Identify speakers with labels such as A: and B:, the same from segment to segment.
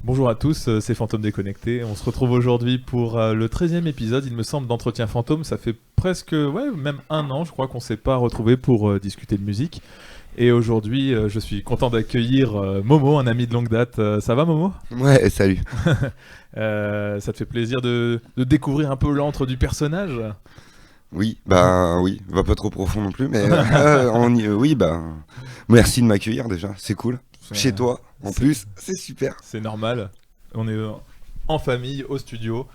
A: Bonjour à tous, c'est Fantôme Déconnecté. On se retrouve aujourd'hui pour le 13e épisode, il me semble, d'Entretien Fantôme. Ça fait presque, ouais, même un an, je crois qu'on s'est pas retrouvé pour discuter de musique. Et aujourd'hui, je suis content d'accueillir Momo, un ami de longue date. Ça va, Momo?
B: Ouais, salut.
A: Ça te fait plaisir de découvrir un peu l'antre du personnage?
B: Oui, va pas trop profond non plus, mais oui, merci de m'accueillir déjà, c'est cool. Chez
A: Euh,
B: toi, en
A: c'est
B: plus, c'est super.
A: c'est normal. On est en famille, au studio.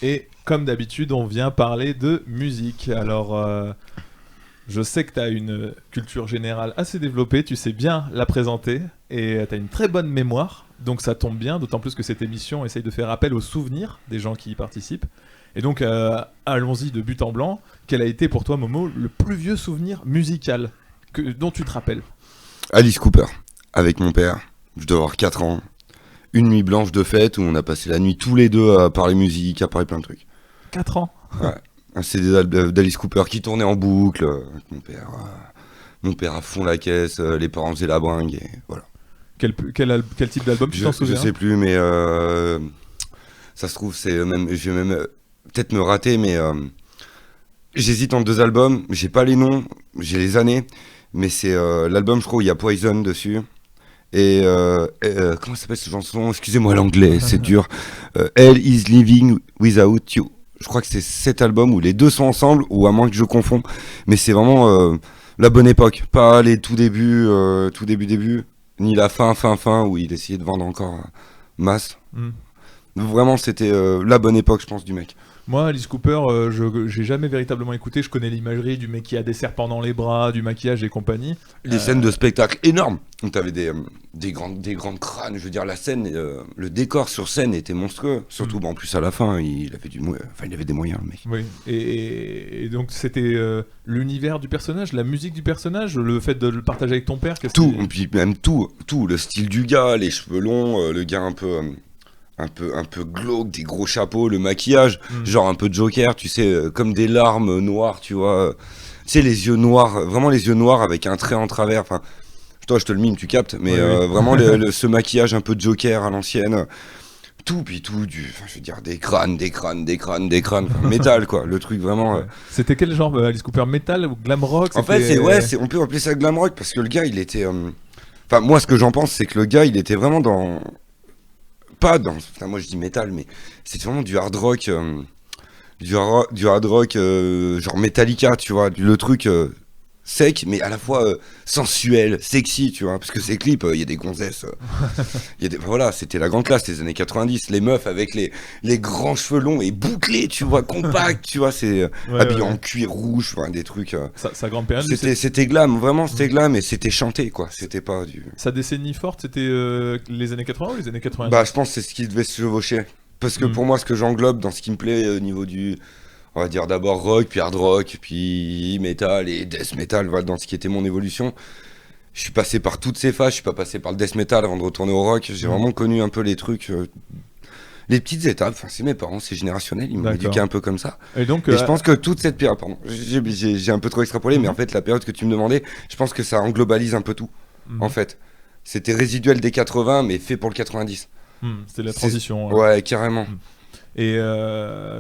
A: Et comme d'habitude, on vient parler de musique. Alors, je sais que tu as une culture générale assez développée, tu sais bien la présenter et tu as une très bonne mémoire. Donc ça tombe bien, d'autant plus que cette émission essaye de faire appel aux souvenirs des gens qui y participent. Et donc allons-y de but en blanc. Quel a été pour toi, Momo, le plus vieux souvenir musical dont tu te rappelles?
B: Alice Cooper, avec mon père, je dois avoir 4 ans. Une nuit blanche de fête où on a passé la nuit tous les deux à parler musique, à parler plein de trucs.
A: 4 ans.
B: Ouais. Un CD d'Alice Cooper qui tournait en boucle, avec mon père à fond la caisse, les parents faisaient la bringue, et voilà.
A: Quel type d'album tu t'en
B: Je
A: souviens?
B: sais plus, mais ça se trouve, je vais même peut-être me rater, mais j'hésite entre deux albums. J'ai pas les noms, j'ai les années, mais c'est l'album, je crois, où il y a Poison dessus. Comment s'appelle cette chanson? Excusez-moi l'anglais, c'est dur. Hell is living without you. Je crois que c'est cet album où les deux sont ensemble, ou à moins que je confonds. Mais c'est vraiment la bonne époque, pas les tout début, ni la fin, où il essayait de vendre encore masse.
A: Hmm.
B: Vraiment, c'était la bonne époque, je pense, du mec.
A: Moi, Alice Cooper, je j'ai jamais véritablement écouté. Je connais l'imagerie du mec qui a des serpents dans les bras, du maquillage et compagnie.
B: Les scènes de spectacle énormes. Donc t'avais des grandes crânes. Je veux dire, la scène, le décor sur scène était monstrueux. Surtout,
A: Hmm.
B: en plus à la fin, il avait des moyens, le mec.
A: Oui. Et donc c'était l'univers du personnage, la musique du personnage, le fait de le partager avec ton père. Qu'est-ce
B: Tout,
A: qui...
B: et puis même tout, le style du gars, les cheveux longs, le gars un peu glauque, des gros chapeaux, le maquillage,
A: Hmm.
B: genre un peu Joker, tu sais, comme des larmes noires, tu vois. Tu sais, les yeux noirs, vraiment les yeux noirs avec un trait en travers. Enfin, toi, je te le mime, tu captes, mais
A: Oui, oui.
B: vraiment ce maquillage un peu Joker à l'ancienne. Tout, puis tout, enfin, je veux dire, des crânes, enfin, métal, quoi. Le truc vraiment.
A: Ouais. C'était quel genre Alice Cooper, metal ou glam rock?
B: En fait,
A: C'était...
B: on peut appeler ça glam rock parce que le gars, il était. Enfin, moi, ce que j'en pense, c'est que le gars, il était vraiment dans. Pas dans. Enfin, moi, je dis métal, mais c'est vraiment du hard rock. Du hard rock, genre Metallica, tu vois. Le truc sec, mais à la fois sensuel, sexy, tu vois. Parce que ces clips, il y a des gonzesses. Voilà, c'était la grande classe, les années 90. Les meufs avec les grands cheveux longs et bouclés, tu vois, compacts, tu vois. C'est
A: Ouais, ouais,
B: habillé
A: ouais.
B: en cuir rouge, enfin, des trucs.
A: Sa grande période, lui,
B: C'était glam, vraiment,
A: Hmm.
B: c'était glam et c'était chanté, quoi. C'était pas du.
A: Sa décennie forte, c'était les années 80 ou les années
B: Bah, je
A: 90?
B: pense que c'est ce qui devait se chevaucher. Parce que
A: Hmm.
B: pour moi, ce que j'englobe dans ce qui me plaît au niveau du. On va dire d'abord rock, puis hard rock, puis metal et death metal, voilà, dans ce qui était mon évolution. Je suis passé par toutes ces phases, je suis pas passé par le death metal avant de retourner au rock. J'ai
A: Hmm.
B: vraiment connu un peu les trucs, les petites étapes. Enfin, c'est mes parents, c'est générationnel, ils m'ont
A: D'accord.
B: éduqué un peu comme ça.
A: Et donc,
B: Et je pense que toute cette période, pardon, j'ai un peu trop extrapolé, mais en
A: mhm,
B: fait, la période que tu me demandais, je pense que ça englobalise un peu tout, en
A: mhm.
B: fait. C'était résiduel des 80, mais fait pour le 90.
A: C'était la
B: C'est-
A: transition. Hein.
B: Ouais, carrément.
A: Hmm. Et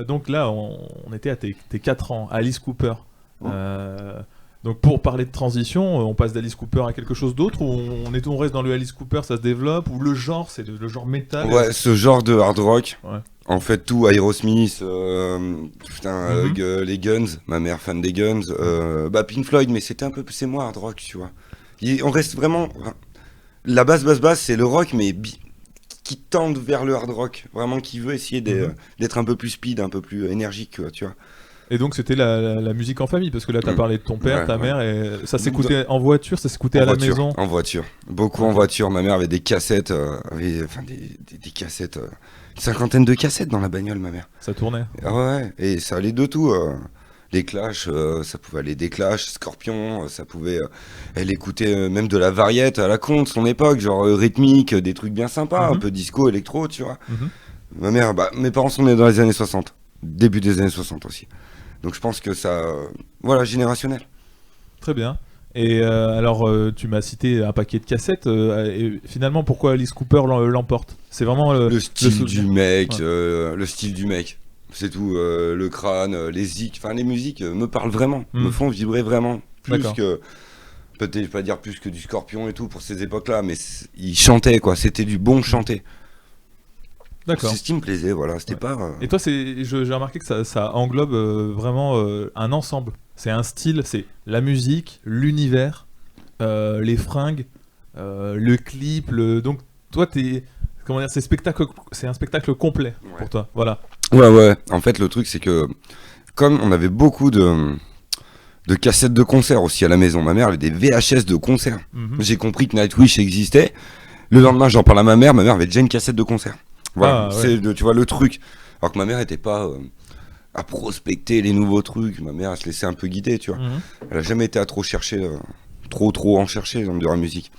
A: donc là, on était à tes 4 ans, Alice Cooper.
B: Oh.
A: Euh, donc pour parler de transition, on passe d'Alice Cooper à quelque chose d'autre, ou on reste dans le Alice Cooper, ça se développe, ou le genre, c'est le genre métal.
B: Ouais, ce genre de hard rock,
A: Ouais.
B: en fait, tout, Aerosmith, putain,
A: Mhm.
B: les Guns, ma mère fan des Guns, bah Pink Floyd, mais c'était un peu, c'est moi hard rock, tu vois. On reste vraiment, la basse, c'est le rock, mais qui tend vers le hard rock, vraiment qui veut essayer
A: Mhm.
B: d'être un peu plus speed, un peu plus énergique, quoi, tu vois.
A: Et donc c'était la musique en famille, parce que là tu as
B: Mm.
A: parlé de ton père,
B: Ouais,
A: ta
B: ouais.
A: mère, et ça s'écoutait en voiture, ça s'écoutait à la maison.
B: En voiture, beaucoup en
A: Ok.
B: voiture. Ma mère avait des cassettes, enfin des cassettes, une cinquantaine de cassettes dans la bagnole, ma mère.
A: Ça tournait.
B: Ah ouais, et ça allait de tout. Les Clash, ça pouvait aller des Clash, Scorpion, ça pouvait. Elle écoutait même de la variette à la con de son époque, genre rythmique, des trucs bien sympas, un
A: Mhm.
B: peu disco, électro, tu vois.
A: Mhm.
B: Ma mère, bah, mes parents sont nés dans les années 60, début des années 60 aussi. Donc je pense que ça. Voilà, générationnel.
A: Très bien. Et alors, tu m'as cité un paquet de cassettes. Et finalement, pourquoi Alice Cooper l'emporte? C'est vraiment
B: Le style
A: souvenir.
B: du mec,
A: Ouais.
B: le style du mec. C'est tout, le crâne, les zik, enfin les musiques me parlent vraiment, me font vibrer vraiment. Plus
A: D'accord.
B: que, peut-être je vais pas dire plus que du Scorpion et tout pour ces époques-là, mais il chantait quoi, c'était du bon chanté.
A: D'accord.
B: C'est ce qui me plaisait, voilà, c'était
A: Ouais.
B: pas...
A: Et toi, j'ai remarqué que ça englobe vraiment un ensemble. C'est un style, c'est la musique, l'univers, les fringues, le clip. Donc, toi, comment dire, c'est un spectacle complet
B: Ouais.
A: pour toi. Voilà.
B: Ouais, en fait le truc c'est que, comme on avait beaucoup de cassettes de concert aussi à la maison, ma mère avait des VHS de concert.
A: Mhm.
B: J'ai compris que Nightwish existait, le lendemain j'en parle à ma mère avait déjà une cassette de concert. Voilà,
A: Ah, ouais.
B: c'est tu vois le truc. Alors que ma mère était pas à prospecter les nouveaux trucs, ma mère elle se laissait un peu guider, tu vois.
A: Mhm.
B: Elle a jamais été à trop chercher, trop en chercher dans de la musique.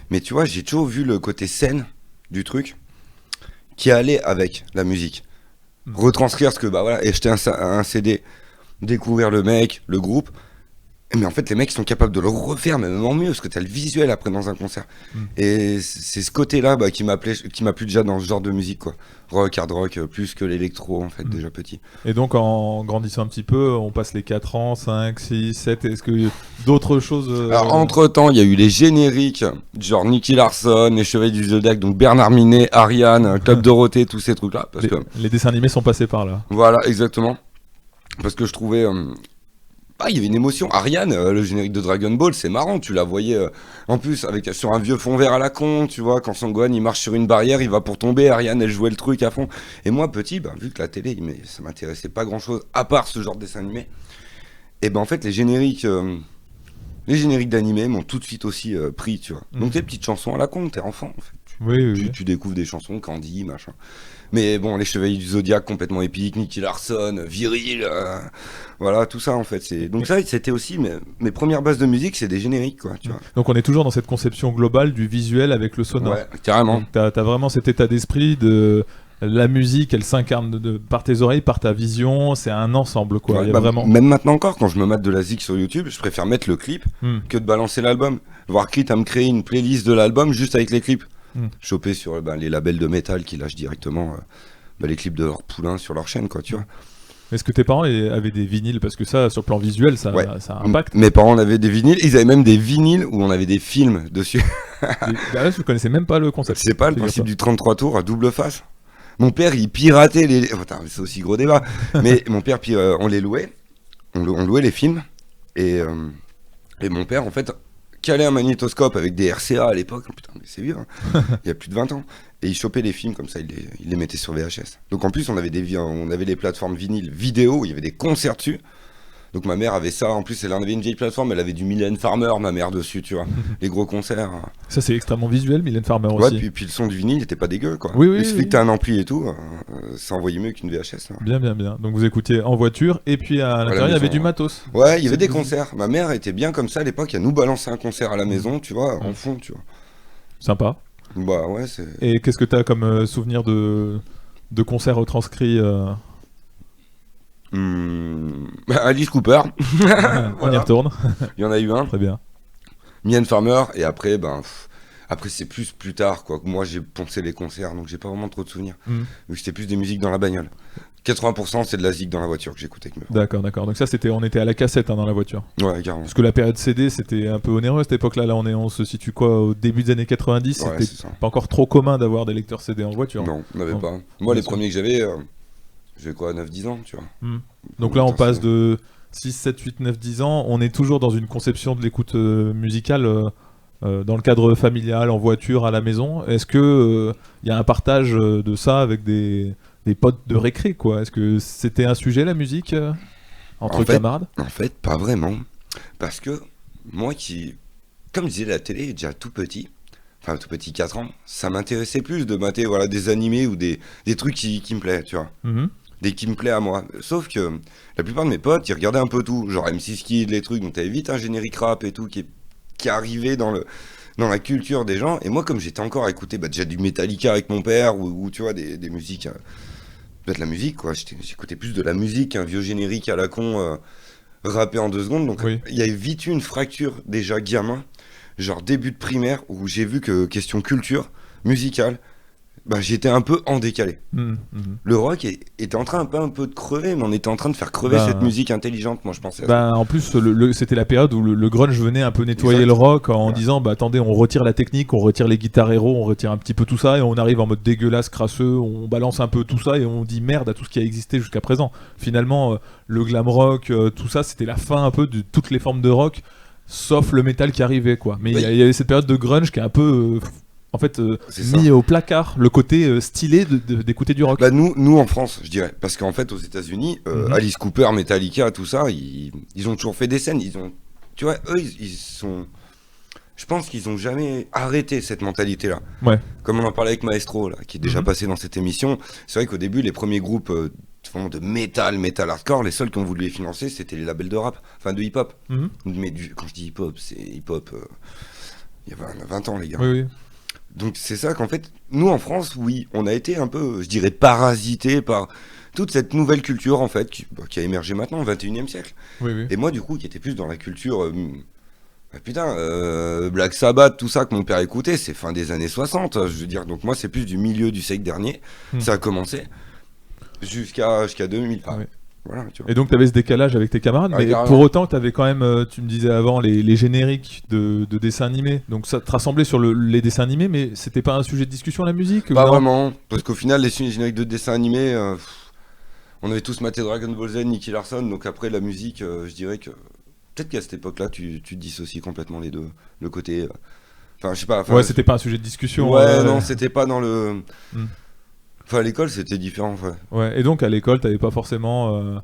B: Mais tu vois, j'ai toujours vu le côté scène du truc qui allait avec la musique.
A: Mhm.
B: Retranscrire ce que, bah voilà, et acheter un CD, découvrir le mec, le groupe. Mais en fait, les mecs sont capables de le refaire, mais même en mieux, parce que t'as le visuel après dans un concert. Et c'est ce côté-là qui m'a plu déjà dans ce genre de musique, quoi. Rock, hard rock, plus que l'électro, en fait, déjà petit.
A: Et donc, en grandissant un petit peu, on passe les 4 ans, 5, 6, 7. Est-ce que d'autres choses.
B: Alors, entre-temps, il y a eu les génériques, genre Nicky Larson, les Chevaliers du Zodiac, donc Bernard Minet, Ariane, Club Dorothée, tous ces trucs-là. Parce que,
A: les dessins animés sont passés par là.
B: voilà, exactement. Parce que je trouvais. Il y avait une émotion. Ariane, le générique de Dragon Ball, c'est marrant. Tu la voyais en plus sur un vieux fond vert à la con, tu vois. Quand Son Gohan il marche sur une barrière, il va pour tomber. Ariane, elle jouait le truc à fond. Et moi, petit, vu que la télé, ça m'intéressait pas grand chose, à part ce genre de dessin animé. Et en fait, les génériques d'animé m'ont tout de suite aussi pris, tu vois. Donc, des petites chansons à la con, t'es enfant, en fait.
A: Oui.
B: Tu découvres des chansons, Candy, machin. Mais bon, les Chevaliers du Zodiac, complètement épiques, Nicky Larson, viril, voilà, tout ça en fait. Donc ça, c'était aussi mes premières bases de musique, c'est des génériques, quoi, tu vois.
A: Donc on est toujours dans cette conception globale du visuel avec le sonore.
B: Ouais, carrément.
A: Donc t'as vraiment cet état d'esprit de la musique, elle s'incarne par tes oreilles, par ta vision, c'est un ensemble, quoi.
B: Ouais,
A: Il y a vraiment...
B: Même maintenant encore, quand je me mate de la zik sur YouTube, je préfère mettre le clip que de balancer l'album. Voir quitte à me créer une playlist de l'album juste avec les clips. Choper sur les labels de métal qui lâchent directement les clips de leur poulain sur leur chaîne, quoi, tu vois.
A: Est-ce que tes parents avaient des vinyles? Parce que ça, sur le plan visuel, ça impacte.
B: Mes parents avaient des vinyles, ils avaient même des vinyles où on avait des films dessus.
A: Là, je connaissais même pas le concept.
B: C'est pas le principe du 33 tours à double face. Mon père, il piratait les... Attends, c'est aussi gros débat. Mais mon père, on les louait. On louait les films. Et mon père, en fait, calait un magnétoscope avec des RCA à l'époque. Oh, putain, mais c'est vieux. Hein. Il y a plus de 20 ans. Et il chopait les films comme ça, il les mettait sur VHS. Donc en plus, on avait les plateformes vinyles vidéo, il y avait des concerts dessus. Donc ma mère avait ça, en plus elle en avait une vieille plateforme, elle avait du Mylène Farmer, ma mère dessus, tu vois, les gros concerts.
A: Ça c'est extrêmement visuel, Mylène Farmer
B: Ouais,
A: aussi.
B: puis le son du vinyle n'était pas dégueu, quoi.
A: Oui,
B: il suffit que t'aies un ampli et tout, ça envoyait mieux qu'une VHS. Hein.
A: Bien. Donc vous écoutiez en voiture, et puis à l'intérieur il y avait du matos.
B: Ouais, il y avait des concerts. Ma mère était bien comme ça à l'époque, elle nous balançait un concert à la maison, tu vois, en fond, tu vois.
A: Sympa.
B: Bah ouais, c'est...
A: Et qu'est-ce que t'as comme souvenir de concerts retranscrits
B: Alice Cooper.
A: On y retourne.
B: Il y en a eu un.
A: Très bien.
B: Mylène Farmer, et après, après c'est plus tard, quoi. Moi j'ai poncé les concerts, donc j'ai pas vraiment trop de souvenirs. Vu que c'était plus des musiques dans la bagnole. 80% c'est de la zik dans la voiture que j'écoutais avec mes
A: parents. D'accord. Donc ça on était à la cassette dans la voiture.
B: Ouais, carrément.
A: Parce que la période CD c'était un peu onéreux à cette époque-là. Là on se situe quoi au début des années 90.
B: Ouais,
A: c'était pas encore trop commun d'avoir des lecteurs CD en voiture.
B: Non, on n'avait pas. Moi les premiers que j'avais 9-10 ans, tu vois.
A: Donc là on passe de 6, 7, 8, 9, 10 ans. On est toujours dans une conception de l'écoute musicale dans le cadre familial, en voiture, à la maison. Est-ce que y a un partage de ça avec des potes de récré, quoi? Est-ce que c'était un sujet, la musique, entre camarades?
B: En fait, pas vraiment. Parce que moi comme je disais, la télé, déjà tout petit, 4 ans, ça m'intéressait plus de mater des animés ou des trucs qui me plaisent, tu vois. Des qui me plaisent à moi. Sauf que la plupart de mes potes, ils regardaient un peu tout. Genre M6 Kid, les trucs, donc t'avais vite un générique rap et tout qui arrivait dans la culture des gens. Et moi, comme j'étais encore à écouter déjà du Metallica avec mon père, ou tu vois, des musiques... de la musique, quoi. J'écoutais plus de la musique qu'un vieux générique à la con rapper en 2 secondes. Donc
A: Oui.
B: il y a vite eu une fracture déjà gamin, genre début de primaire, où j'ai vu que question culture musicale, bah, j'étais un peu en décalé.
A: Mhm.
B: Le rock était en train un peu de crever, mais on était en train de faire crever
A: Ben,
B: cette musique intelligente, moi je pensais à ça.
A: Bah, en plus, c'était la période où le grunge venait un peu nettoyer
B: Exact.
A: le rock en
B: Ouais.
A: disant bah attendez, on retire la technique, on retire les guitares héros, on retire un petit peu tout ça et on arrive en mode dégueulasse, crasseux, on balance un peu tout ça et on dit merde à tout ce qui a existé jusqu'à présent. Finalement, le glam rock, tout ça, c'était la fin un peu de toutes les formes de rock, sauf le métal qui arrivait quoi. Mais
B: Oui.
A: il y avait cette période de grunge qui est un peu en fait
B: C'est ça.
A: mis au placard le côté stylé d'écouter du rock.
B: Bah nous en France, je dirais, parce qu'en fait aux États-Unis,
A: Mhm.
B: Alice Cooper, Metallica, tout ça, ils ont toujours fait des scènes. Tu vois, eux, ils sont. Je pense qu'ils ont jamais arrêté cette mentalité-là.
A: Ouais.
B: Comme on en parlait avec Maestro, là, qui est déjà
A: Mhm.
B: passé dans cette émission. C'est vrai qu'au début, les premiers groupes vraiment de métal hardcore, les seuls qui ont voulu les financer, c'était les labels de rap, enfin de hip-hop.
A: Mhm.
B: Mais quand je dis hip-hop, c'est hip-hop. Il y a 20 ans, les gars.
A: Oui, oui.
B: Donc c'est ça qu'en fait, nous en France, oui, on a été un peu, je dirais, parasité par toute cette nouvelle culture en fait qui a émergé maintenant au 21e siècle.
A: Oui, oui.
B: Et moi du coup, qui était plus dans la culture, Black Sabbath, tout ça que mon père écoutait, c'est fin des années 60, je veux dire. Donc moi, c'est plus du milieu du siècle dernier. Ça a commencé jusqu'à 2000. Enfin,
A: Ouais.
B: voilà, tu vois.
A: Et donc tu avais ce décalage avec tes camarades,
B: Ah,
A: mais
B: carrément.
A: pour autant tu avais quand même, tu me disais avant, les génériques de dessins animés. Donc ça te rassemblait sur les dessins animés, mais c'était pas un sujet de discussion la musique ou
B: Pas
A: non
B: vraiment, parce qu'au final, les génériques de dessins animés, on avait tous maté Dragon Ball Z, Nicky Larson, donc après la musique, je dirais que peut-être qu'à cette époque-là, tu te dissocies complètement les deux, le côté, enfin je sais pas.
A: Ouais, c'était pas un sujet de discussion.
B: Ouais, non, c'était pas dans le.
A: Hmm.
B: Enfin, à l'école, c'était différent. Ouais.
A: Ouais, et donc à l'école, t'avais pas forcément.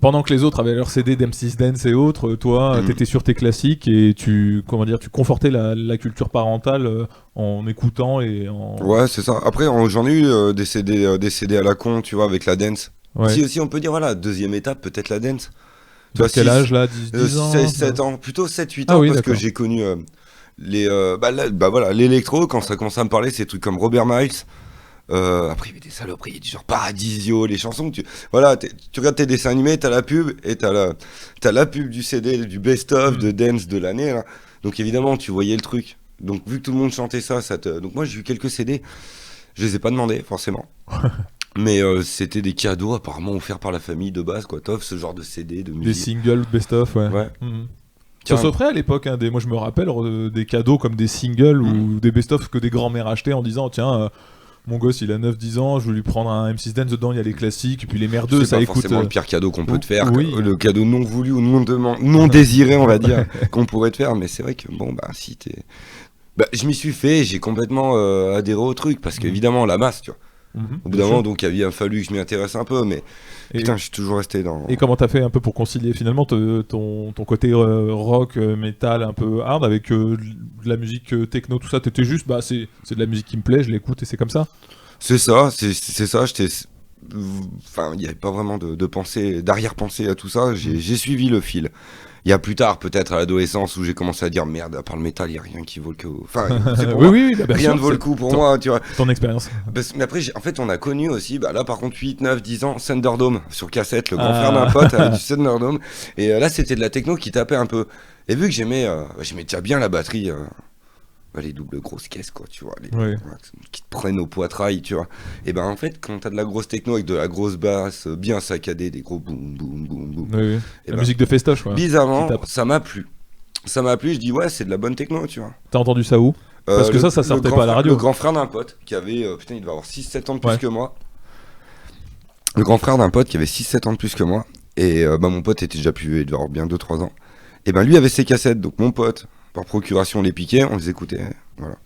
A: Pendant que les autres avaient leur CD d'M6 Dance et autres, toi,
B: Mhm.
A: t'étais sur tes classiques et tu confortais la culture parentale en écoutant et en.
B: Ouais, c'est ça. Après, j'en ai eu des CD à la con, tu vois, avec la dance.
A: Ouais.
B: Si on peut dire, voilà, deuxième étape, peut-être la dance. Tu
A: Vers
B: vois,
A: quel
B: six-
A: âge là 10 ans
B: 16, 7 ans, plutôt 7-8
A: Ah
B: ans,
A: oui,
B: parce que
A: d'accord.
B: j'ai connu voilà, l'électro, quand ça commence à me parler, c'est des trucs comme Robert Miles. Après, il y avait des saloperies, du genre Paradisio, les chansons. Voilà, tu regardes tes dessins animés, t'as la pub, et t'as la pub du CD, du best-of, de dance de l'année. Là. Donc évidemment, tu voyais le truc. Donc vu que tout le monde chantait ça, donc moi j'ai eu quelques CD. Je les ai pas demandés, forcément. Mais c'était des cadeaux apparemment offerts par la famille de base, quoi. T'offres ce genre de CD, de
A: Des
B: musique.
A: singles best-of, ouais.
B: Ouais.
A: Mhm. Ça
B: Carrément.
A: s'offrait à l'époque, hein, moi je me rappelle des cadeaux comme des singles
B: Mhm.
A: ou des best-of que des grands-mères achetaient en disant tiens, mon gosse il a 9-10 ans, je vais lui prendre un M6 Dance, dedans il y a les classiques, et puis les merdeux
B: C'est
A: ça
B: pas
A: écoute.
B: forcément le pire cadeau qu'on peut te faire,
A: oui.
B: le cadeau non voulu ou non désiré, on va dire, qu'on pourrait te faire. Mais c'est vrai que bon, bah si t'es. Bah, je m'y suis fait, j'ai complètement adhéré au truc, parce qu'évidemment, la masse, tu vois.
A: Mhm,
B: Au bout
A: bien
B: d'un
A: sûr.
B: moment, donc, il a bien fallu que je m'y intéresse un peu, mais
A: Et-
B: putain, je suis toujours resté dans.
A: Et comment t'as fait un peu pour concilier finalement ton côté rock, métal un peu hard avec de la musique techno, tout ça? T'étais juste, bah c'est de la musique qui me plaît, je l'écoute et c'est comme ça?
B: C'est ça, c'est ça, j'étais. Enfin, il n'y avait pas vraiment de pensée, d'arrière-pensée à tout ça, j'ai suivi le fil. Il y a plus tard, peut-être à l'adolescence, où j'ai commencé à dire merde, à part le métal, il n'y a rien qui vaut le coup. Enfin, c'est pour
A: Oui,
B: moi.
A: oui, bah, bien
B: Rien
A: sûr,
B: ne vaut le
A: c'est
B: coup pour moi, tu vois.
A: ton expérience.
B: Mais après, en fait, on a connu aussi, bah là par contre, 8, 9, 10 ans, Thunderdome sur cassette, le grand
A: Ah.
B: frère d'un pote avait du Thunderdome. Et là, c'était de la techno qui tapait un peu. Et vu que j'aimais déjà bien la batterie, les doubles grosses caisses, quoi, tu vois,
A: Ouais.
B: qui te prennent au poitrail, tu vois. Et ben en fait, quand t'as de la grosse techno avec de la grosse basse, bien saccadée, des gros boum, boum, boum, boum.
A: Oui, oui.
B: Et
A: La
B: ben,
A: musique de festoche, ouais.
B: bizarrement,
A: qui tape.
B: ça m'a plu. Ça m'a plu, je dis, ouais, c'est de la bonne techno, tu vois.
A: T'as entendu ça où? Parce que ça sortait pas à la radio.
B: Le grand frère d'un pote qui avait, putain, il devait avoir 6-7 ans de plus
A: Ouais.
B: que moi. Le grand frère d'un pote qui avait 6-7 ans de plus que moi. Et bah, mon pote était déjà plus vieux, il devait avoir bien 2-3 ans. Et ben lui avait ses cassettes, donc mon pote, par procuration, les piquait, on les écoutait. Voilà.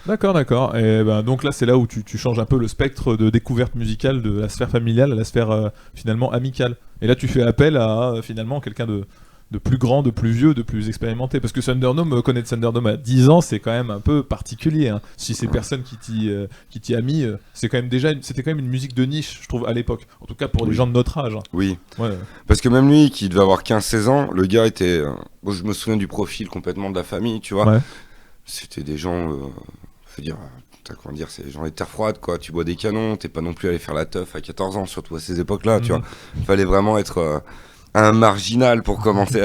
A: D'accord. Et ben, donc là, c'est là où tu changes un peu le spectre de découverte musicale de la sphère familiale à la sphère finalement amicale. Et là, tu fais appel à finalement quelqu'un de plus grand, de plus vieux, de plus expérimenté. Parce que Thunderdome, connaître Thunderdome à 10 ans, c'est quand même un peu particulier. Hein. Si c'est personne qui t'y a mis, c'est quand même c'était quand même une musique de niche, je trouve, à l'époque. En tout cas pour les
B: Oui.
A: gens de notre âge. Hein.
B: Oui.
A: Ouais.
B: Parce que même lui, qui devait avoir 15-16 ans, le gars était. Bon, je me souviens du profil complètement de la famille, tu vois.
A: Ouais.
B: C'était des gens. Je veux dire. Comment dire, c'est les gens les terres froides, quoi. Tu bois des canons, t'es pas non plus allé faire la teuf à 14 ans, surtout à ces époques-là, tu
A: Mhm.
B: vois. Fallait vraiment être un marginal pour commencer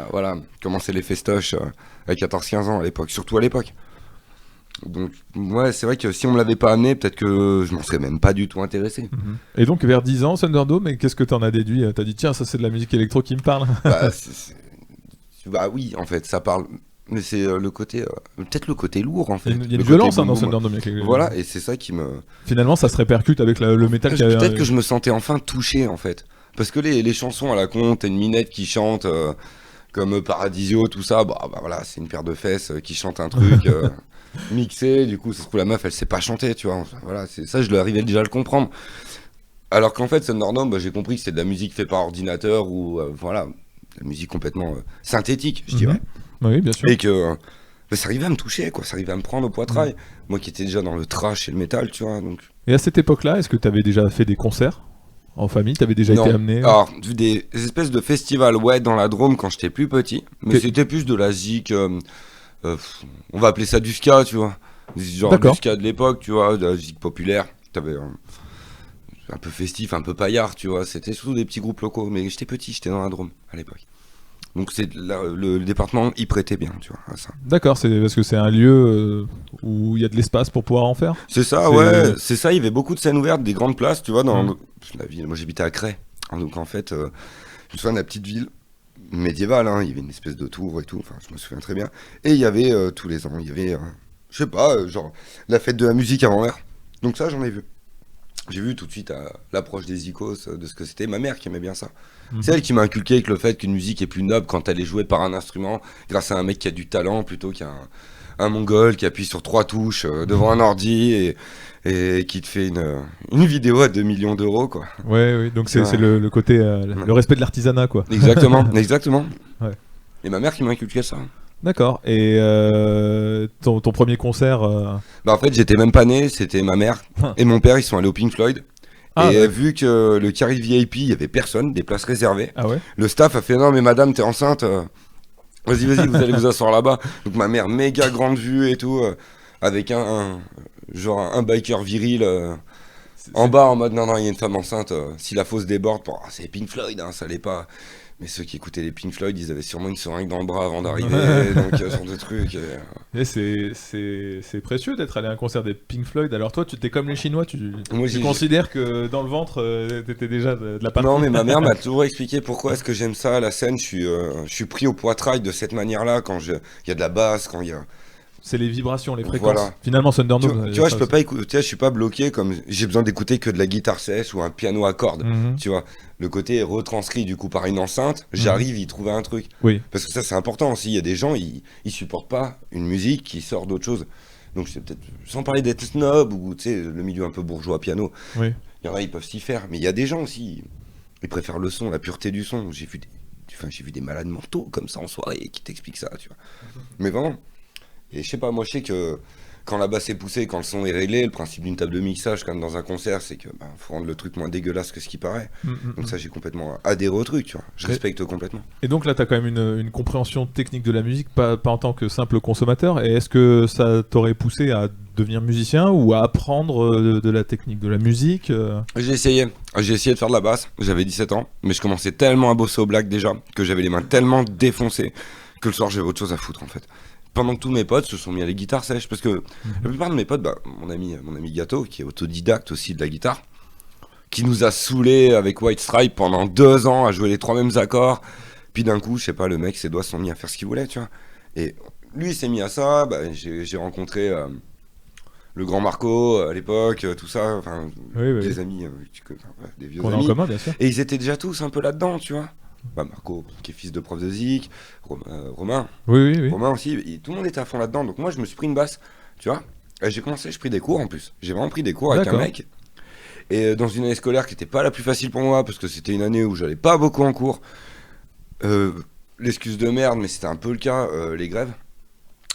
B: voilà, commencer les festoches à 14-15 ans à l'époque, surtout à l'époque. Donc, ouais, c'est vrai que si on me l'avait pas amené, peut-être que je m'en serais même pas du tout intéressé.
A: Et donc, vers 10 ans, Thunderdome, et qu'est-ce que t'en as déduit? T'as dit, tiens, ça c'est de la musique électro qui me parle.
B: Bah, bah oui, en fait, ça parle. Mais c'est le côté. Peut-être le côté lourd, en fait.
A: Il y a
B: Le
A: une violence
B: côté
A: dans
B: boum, boum.
A: Thunderdome.
B: Voilà, et c'est ça qui me.
A: Finalement, ça se répercute avec le métal qui a...
B: Peut-être que je me sentais enfin touché, en fait. Parce que les chansons à la con, t'as une minette qui chante comme Paradisio, tout ça, bah voilà, c'est une paire de fesses qui chante un truc mixé, du coup, ça se trouve, la meuf, elle sait pas chanter, tu vois. Voilà, c'est ça, je arrivais déjà à le comprendre. Alors qu'en fait, Thunderdome, bah, j'ai compris que c'était de la musique faite par ordinateur ou, voilà, de la musique complètement synthétique, je dirais.
A: Oui, bien sûr.
B: Et que bah, ça arrivait à me toucher, quoi, ça arrivait à me prendre au poitrail. Moi qui étais déjà dans le trash et le métal, tu vois, donc...
A: Et à cette époque-là, est-ce que tu avais déjà fait des concerts en famille? Tu avais déjà
B: Non.
A: été amené?
B: Alors, des espèces de festivals, ouais, dans la Drôme quand j'étais plus petit, mais c'était plus de la zik, on va appeler ça du ska, tu vois. Genre du ska de l'époque, tu vois, de la zik populaire. T'avais un peu festif, un peu paillard, tu vois. C'était surtout des petits groupes locaux, mais j'étais petit, j'étais dans la Drôme à l'époque. Donc le département y prêtait bien, tu vois, à ça.
A: D'accord, c'est parce que c'est un lieu où il y a de l'espace pour pouvoir en faire.
B: C'est ça, ouais, c'est ça. Il y avait beaucoup de scènes ouvertes, des grandes places, tu vois, dans la ville. Moi, j'habitais à Cray, donc en fait, je me souviens de la petite ville médiévale. Hein, il y avait une espèce de tour et tout. Enfin, je me souviens très bien. Et il y avait tous les ans, il y avait, je sais pas, genre la fête de la musique avant l'heure. Donc ça, j'en ai vu. J'ai vu tout de suite à l'approche des icônes de ce que c'était. Ma mère qui aimait bien ça. C'est elle qui m'a inculqué avec le fait qu'une musique est plus noble quand elle est jouée par un instrument, grâce à un mec qui a du talent plutôt qu'un mongol qui appuie sur 3 touches devant un ordi et qui te fait une vidéo à 2 millions d'euros, quoi.
A: Ouais, donc c'est le côté, le respect de l'artisanat, quoi.
B: Exactement, exactement.
A: Ouais.
B: Et ma mère qui m'a inculqué ça.
A: D'accord. Et ton premier concert
B: Bah en fait, j'étais même pas né, c'était ma mère et mon père, ils sont allés au Pink Floyd. Et vu que le carré VIP, il y avait personne, des places réservées, le staff a fait non mais madame t'es enceinte, vas-y vous allez vous asseoir là-bas. Donc ma mère méga grande vue et tout, avec un biker viril en bas en mode non il y a une femme enceinte, si la fosse déborde, c'est Pink Floyd, hein, ça allait pas. Mais ceux qui écoutaient les Pink Floyd, ils avaient sûrement une seringue dans le bras avant d'arriver, donc ce genre de trucs.
A: Et c'est précieux d'être allé à un concert des Pink Floyd. Alors toi, tu t'es comme les Chinois, tu considères que dans le ventre, t'étais déjà de la patrie?
B: Non, mais ma mère m'a toujours expliqué pourquoi est-ce que j'aime ça, la scène. Je suis pris au poitrail de cette manière-là, quand il y a de la basse, quand il y a...
A: C'est les vibrations, les fréquences.
B: Voilà.
A: Finalement, Thunderdome.
B: Tu vois, je peux pas écouter, je suis pas bloqué comme j'ai besoin d'écouter que de la guitare sèche ou un piano à cordes. Tu vois, le côté est retranscrit du coup par une enceinte, j'arrive y trouver un truc.
A: Oui.
B: Parce que ça, c'est important aussi. Il y a des gens, ils supportent pas une musique qui sort d'autre chose. Donc, c'est peut-être, sans parler d'être snob ou tu sais, le milieu un peu bourgeois piano.
A: Oui.
B: Il y en a, ils peuvent s'y faire. Mais il y a des gens aussi, ils préfèrent le son, la pureté du son. J'ai vu des malades mentaux comme ça en soirée qui t'expliquent ça, tu vois. Mais vraiment. Et je sais pas, moi je sais que quand la basse est poussée, quand le son est réglé, le principe d'une table de mixage quand même dans un concert, c'est que faut rendre le truc moins dégueulasse que ce qui paraît. Donc ça, j'ai complètement adhéré au truc, tu vois. Je respecte complètement.
A: Et donc là, t'as quand même une compréhension technique de la musique, pas en tant que simple consommateur. Et est-ce que ça t'aurait poussé à devenir musicien ou à apprendre de la technique de la musique
B: J'ai essayé de faire de la basse, j'avais 17 ans, mais je commençais tellement à bosser au black déjà, que j'avais les mains tellement défoncées, que le soir j'avais autre chose à foutre en fait. Pendant que tous mes potes se sont mis à les guitares sèches, parce que la plupart de mes potes, mon ami Gato, qui est autodidacte aussi de la guitare, qui nous a saoulés avec White Stripe pendant 2 ans à jouer les 3 mêmes accords, puis d'un coup, je sais pas, le mec, ses doigts se sont mis à faire ce qu'il voulait, tu vois. Et lui, il s'est mis à ça, j'ai rencontré le grand Marco à l'époque, tout ça, enfin, des amis, des vieux amis.
A: En commun, bien sûr.
B: Et ils étaient déjà tous un peu là-dedans, tu vois. Marco, qui est fils de prof de zik, Romain.
A: Oui.
B: Romain aussi, tout le monde était à fond là-dedans. Donc moi, je me suis pris une basse, tu vois. Et j'ai pris des cours en plus. J'ai vraiment pris des cours avec un mec. Et dans une année scolaire qui n'était pas la plus facile pour moi, parce que c'était une année où j'allais pas beaucoup en cours. L'excuse de merde, mais c'était un peu le cas, les grèves.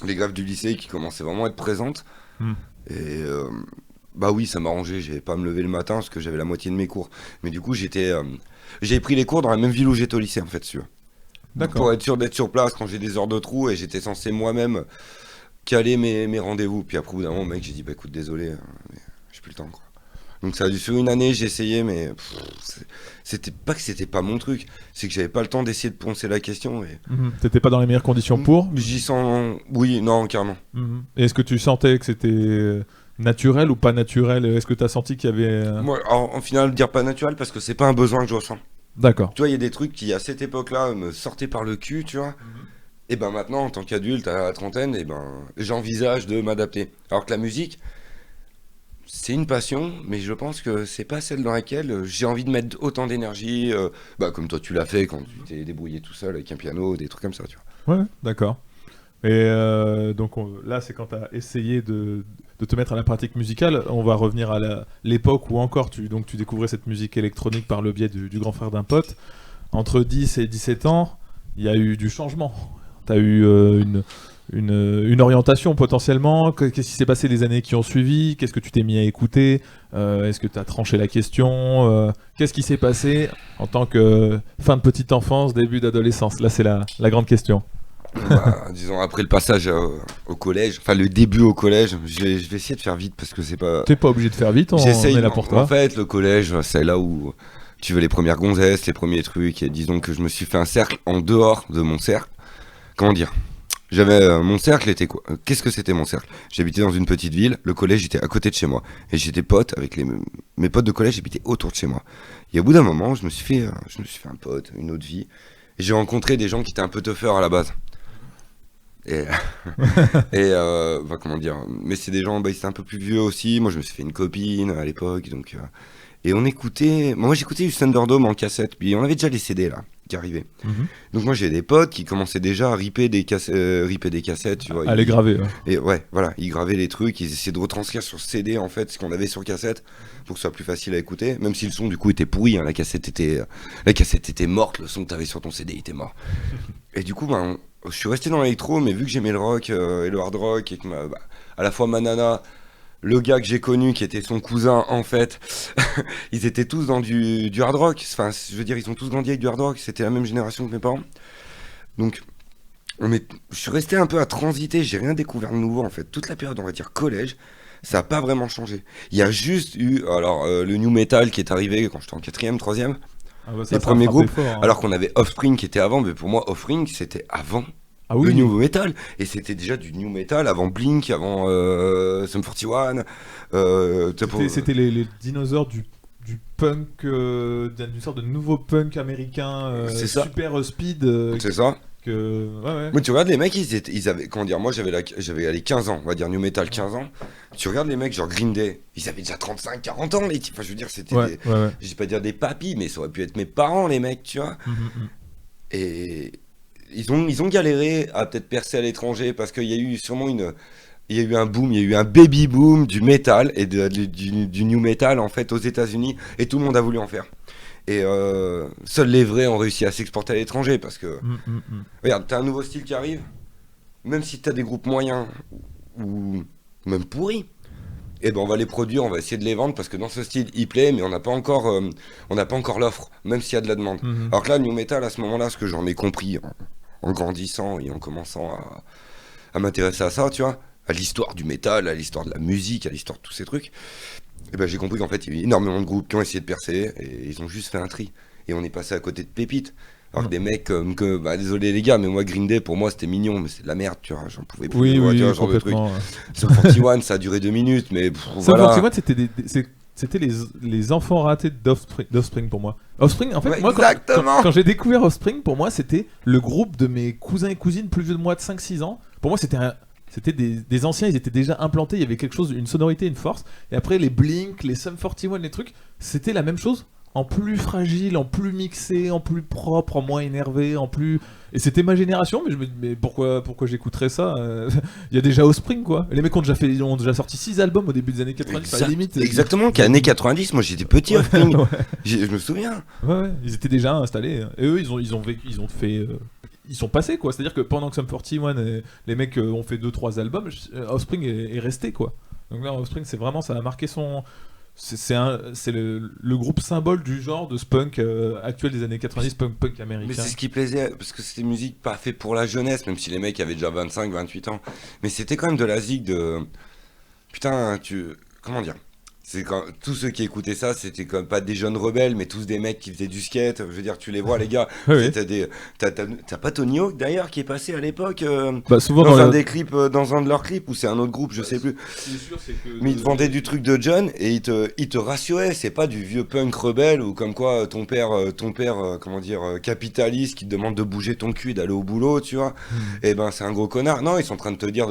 B: Les grèves du lycée qui commençaient vraiment à être présentes. Et oui, ça m'arrangeait. J'avais pas à me lever le matin parce que j'avais la moitié de mes cours. Mais du coup, j'ai pris les cours dans la même ville où j'étais au lycée, en fait, tu vois. D'accord. Pour être sûr d'être sur place quand j'ai des heures de trou, et j'étais censé moi-même caler mes rendez-vous. Puis après, au bout d'un moment, mec, j'ai dit, écoute, désolé, mais j'ai plus le temps, quoi. Donc ça a dû sur une année, j'ai essayé, mais c'était pas que c'était pas mon truc, c'est que j'avais pas le temps d'essayer de poncer la question. Et...
A: T'étais pas dans les meilleures conditions pour.
B: J'y sens, oui, non, carrément.
A: Et est-ce que tu sentais que c'était naturel ou pas naturel? Est-ce que t'as senti qu'il y avait...
B: Moi, en final, dire pas naturel parce que c'est pas un besoin que je ressens.
A: D'accord.
B: Tu vois, il y a des trucs qui, à cette époque-là, me sortaient par le cul, tu vois. Et ben maintenant, en tant qu'adulte, à la trentaine, et ben, j'envisage de m'adapter. Alors que la musique, c'est une passion, mais je pense que c'est pas celle dans laquelle j'ai envie de mettre autant d'énergie, comme toi tu l'as fait quand tu t'es débrouillé tout seul avec un piano, des trucs comme ça, tu vois.
A: Ouais, d'accord. Et donc là, c'est quand tu as essayé de te mettre à la pratique musicale. On va revenir à l'époque où encore tu découvrais cette musique électronique par le biais du grand frère d'un pote. Entre 10 et 17 ans, il y a eu du changement. Tu as eu une orientation potentiellement. Qu'est-ce qui s'est passé les années qui ont suivi? Qu'est-ce que tu t'es mis à écouter? Est-ce que tu as tranché la question? Qu'est-ce qui s'est passé en tant que fin de petite enfance, début d'adolescence? Là, c'est la grande question.
B: Disons après le passage au collège, enfin le début au collège, je vais essayer de faire vite parce que c'est pas...
A: T'es pas obligé de faire vite, on est là pour toi.
B: En fait, le collège, c'est là où tu veux les premières gonzesses, les premiers trucs, et disons que je me suis fait un cercle en dehors de mon cercle. Comment dire? J'avais mon cercle était quoi? Qu'est-ce que c'était mon cercle? J'habitais dans une petite ville, le collège était à côté de chez moi, et j'étais pote avec mes potes de collège habitaient autour de chez moi. Et au bout d'un moment, je me suis fait un pote, une autre vie, et j'ai rencontré des gens qui étaient un peu toughers à la base. Et, comment dire, mais c'est des gens, ils étaient un peu plus vieux aussi. Moi, je me suis fait une copine à l'époque, donc et on écoutait. Moi, j'écoutais du Thunderdome en cassette, puis on avait déjà les CD là qui arrivaient. Donc moi, j'ai des potes qui commençaient déjà à ripper des cassettes, tu vois.
A: À les graver. Ouais.
B: Et ouais, voilà, ils gravaient les trucs, ils essayaient de retranscrire sur CD en fait ce qu'on avait sur cassette pour que ce soit plus facile à écouter. Même si le son du coup était pourri, hein, la cassette était morte, le son que t'avais sur ton CD était mort. Et du coup, je suis resté dans l'électro, mais vu que j'aimais le rock et le hard rock, et que à la fois ma nana, le gars que j'ai connu, qui était son cousin en fait, ils étaient tous dans du hard rock. Enfin, je veux dire, ils ont tous grandi avec du hard rock, c'était la même génération que mes parents. Donc, je suis resté un peu à transiter, j'ai rien découvert de nouveau en fait. Toute la période, on va dire, collège, ça n'a pas vraiment changé. Il y a juste eu, le new metal qui est arrivé quand j'étais en 4ème, 3ème. Les premiers groupes, fort, hein. Alors qu'on avait Offspring qui était avant, mais pour moi Offspring c'était avant le new metal, et c'était déjà du new metal avant Blink, avant Sum 41.
A: C'était les dinosaures du punk, d'une sorte de nouveau punk américain, super speed.
B: C'est ça.
A: Ouais.
B: Mais tu regardes les mecs, ils avaient, comment dire, moi j'avais 15 ans, on va dire new metal 15 ans. Tu regardes les mecs genre Green Day, ils avaient déjà 35, 40 ans les types. Enfin, je veux dire, c'était je vais pas dire des papis, mais ça aurait pu être mes parents les mecs, tu vois. Et ils ont galéré à peut-être percer à l'étranger parce qu'il y a eu sûrement il y a eu un boom, il y a eu un baby boom du metal et du new metal en fait aux États-Unis, et tout le monde a voulu en faire. Et seuls les vrais ont réussi à s'exporter à l'étranger parce que... Regarde, t'as un nouveau style qui arrive, même si t'as des groupes moyens ou même pourris, et ben on va les produire, on va essayer de les vendre parce que dans ce style il plaît, mais on n'a pas encore l'offre, même s'il y a de la demande. Alors que là, new metal, à ce moment-là, ce que j'en ai compris en grandissant et en commençant à m'intéresser à ça, tu vois, à l'histoire du métal, à l'histoire de la musique, à l'histoire de tous ces trucs, et ben j'ai compris qu'en fait il y avait énormément de groupes qui ont essayé de percer et ils ont juste fait un tri, et on est passé à côté de pépites. Alors que des mecs comme désolé les gars, mais moi Green Day pour moi c'était mignon, mais c'est de la merde, tu vois, j'en pouvais plus.
A: Oui,
B: tu vois, genre de truc. Sur 41 ça a duré 2 minutes, mais voilà.
A: 41 c'était les enfants ratés d'Offspring pour moi. Offspring, en fait, moi quand j'ai découvert Offspring, pour moi c'était le groupe de mes cousins et cousines plus vieux de moi de 5-6 ans. Pour moi c'était des anciens, ils étaient déjà implantés, il y avait quelque chose, une sonorité, une force. Et après les Blink, les Sum 41, les trucs, c'était la même chose, en plus fragile, en plus mixé, en plus propre, en moins énervé, en plus... Et c'était ma génération, mais je me dis, mais pourquoi j'écouterais ça? Il y a déjà Offspring, quoi. Les mecs ont déjà sorti 6 albums au début des années 90, à la limite.
B: Exactement, années 90, moi j'étais petit Offspring. Je me souviens.
A: Ouais, ils étaient déjà installés. Et eux, ils sont passés, quoi. C'est-à-dire que pendant que Sum 41, les mecs ont fait 2-3 albums, Offspring est resté, quoi. Donc là, Offspring, c'est vraiment, ça a marqué son... C'est le groupe symbole du genre de ce punk actuel des années 90, punk américain.
B: Mais c'est ce qui plaisait, parce que c'était une musique pas faite pour la jeunesse, même si les mecs avaient déjà 25, 28 ans. Mais c'était quand même de la zig de... Putain, comment dire? C'est quand tous ceux qui écoutaient ça, c'était comme pas des jeunes rebelles, mais tous des mecs qui faisaient du skate. Je veux dire, tu les vois, les gars.
A: Oui.
B: T'as pas Tony Hawk d'ailleurs qui est passé à l'époque
A: Bah, souvent
B: dans
A: dans
B: un des clips, dans un de leurs clips, ou c'est un autre groupe, je sais plus.
A: C'est sûr, c'est que
B: Mais ils te vendaient du truc de John et ils te rassuraient. C'est pas du vieux punk rebelle ou comme quoi ton père, comment dire, capitaliste qui te demande de bouger ton cul et d'aller au boulot, tu vois. Et ben c'est un gros connard. Non, ils sont en train de te dire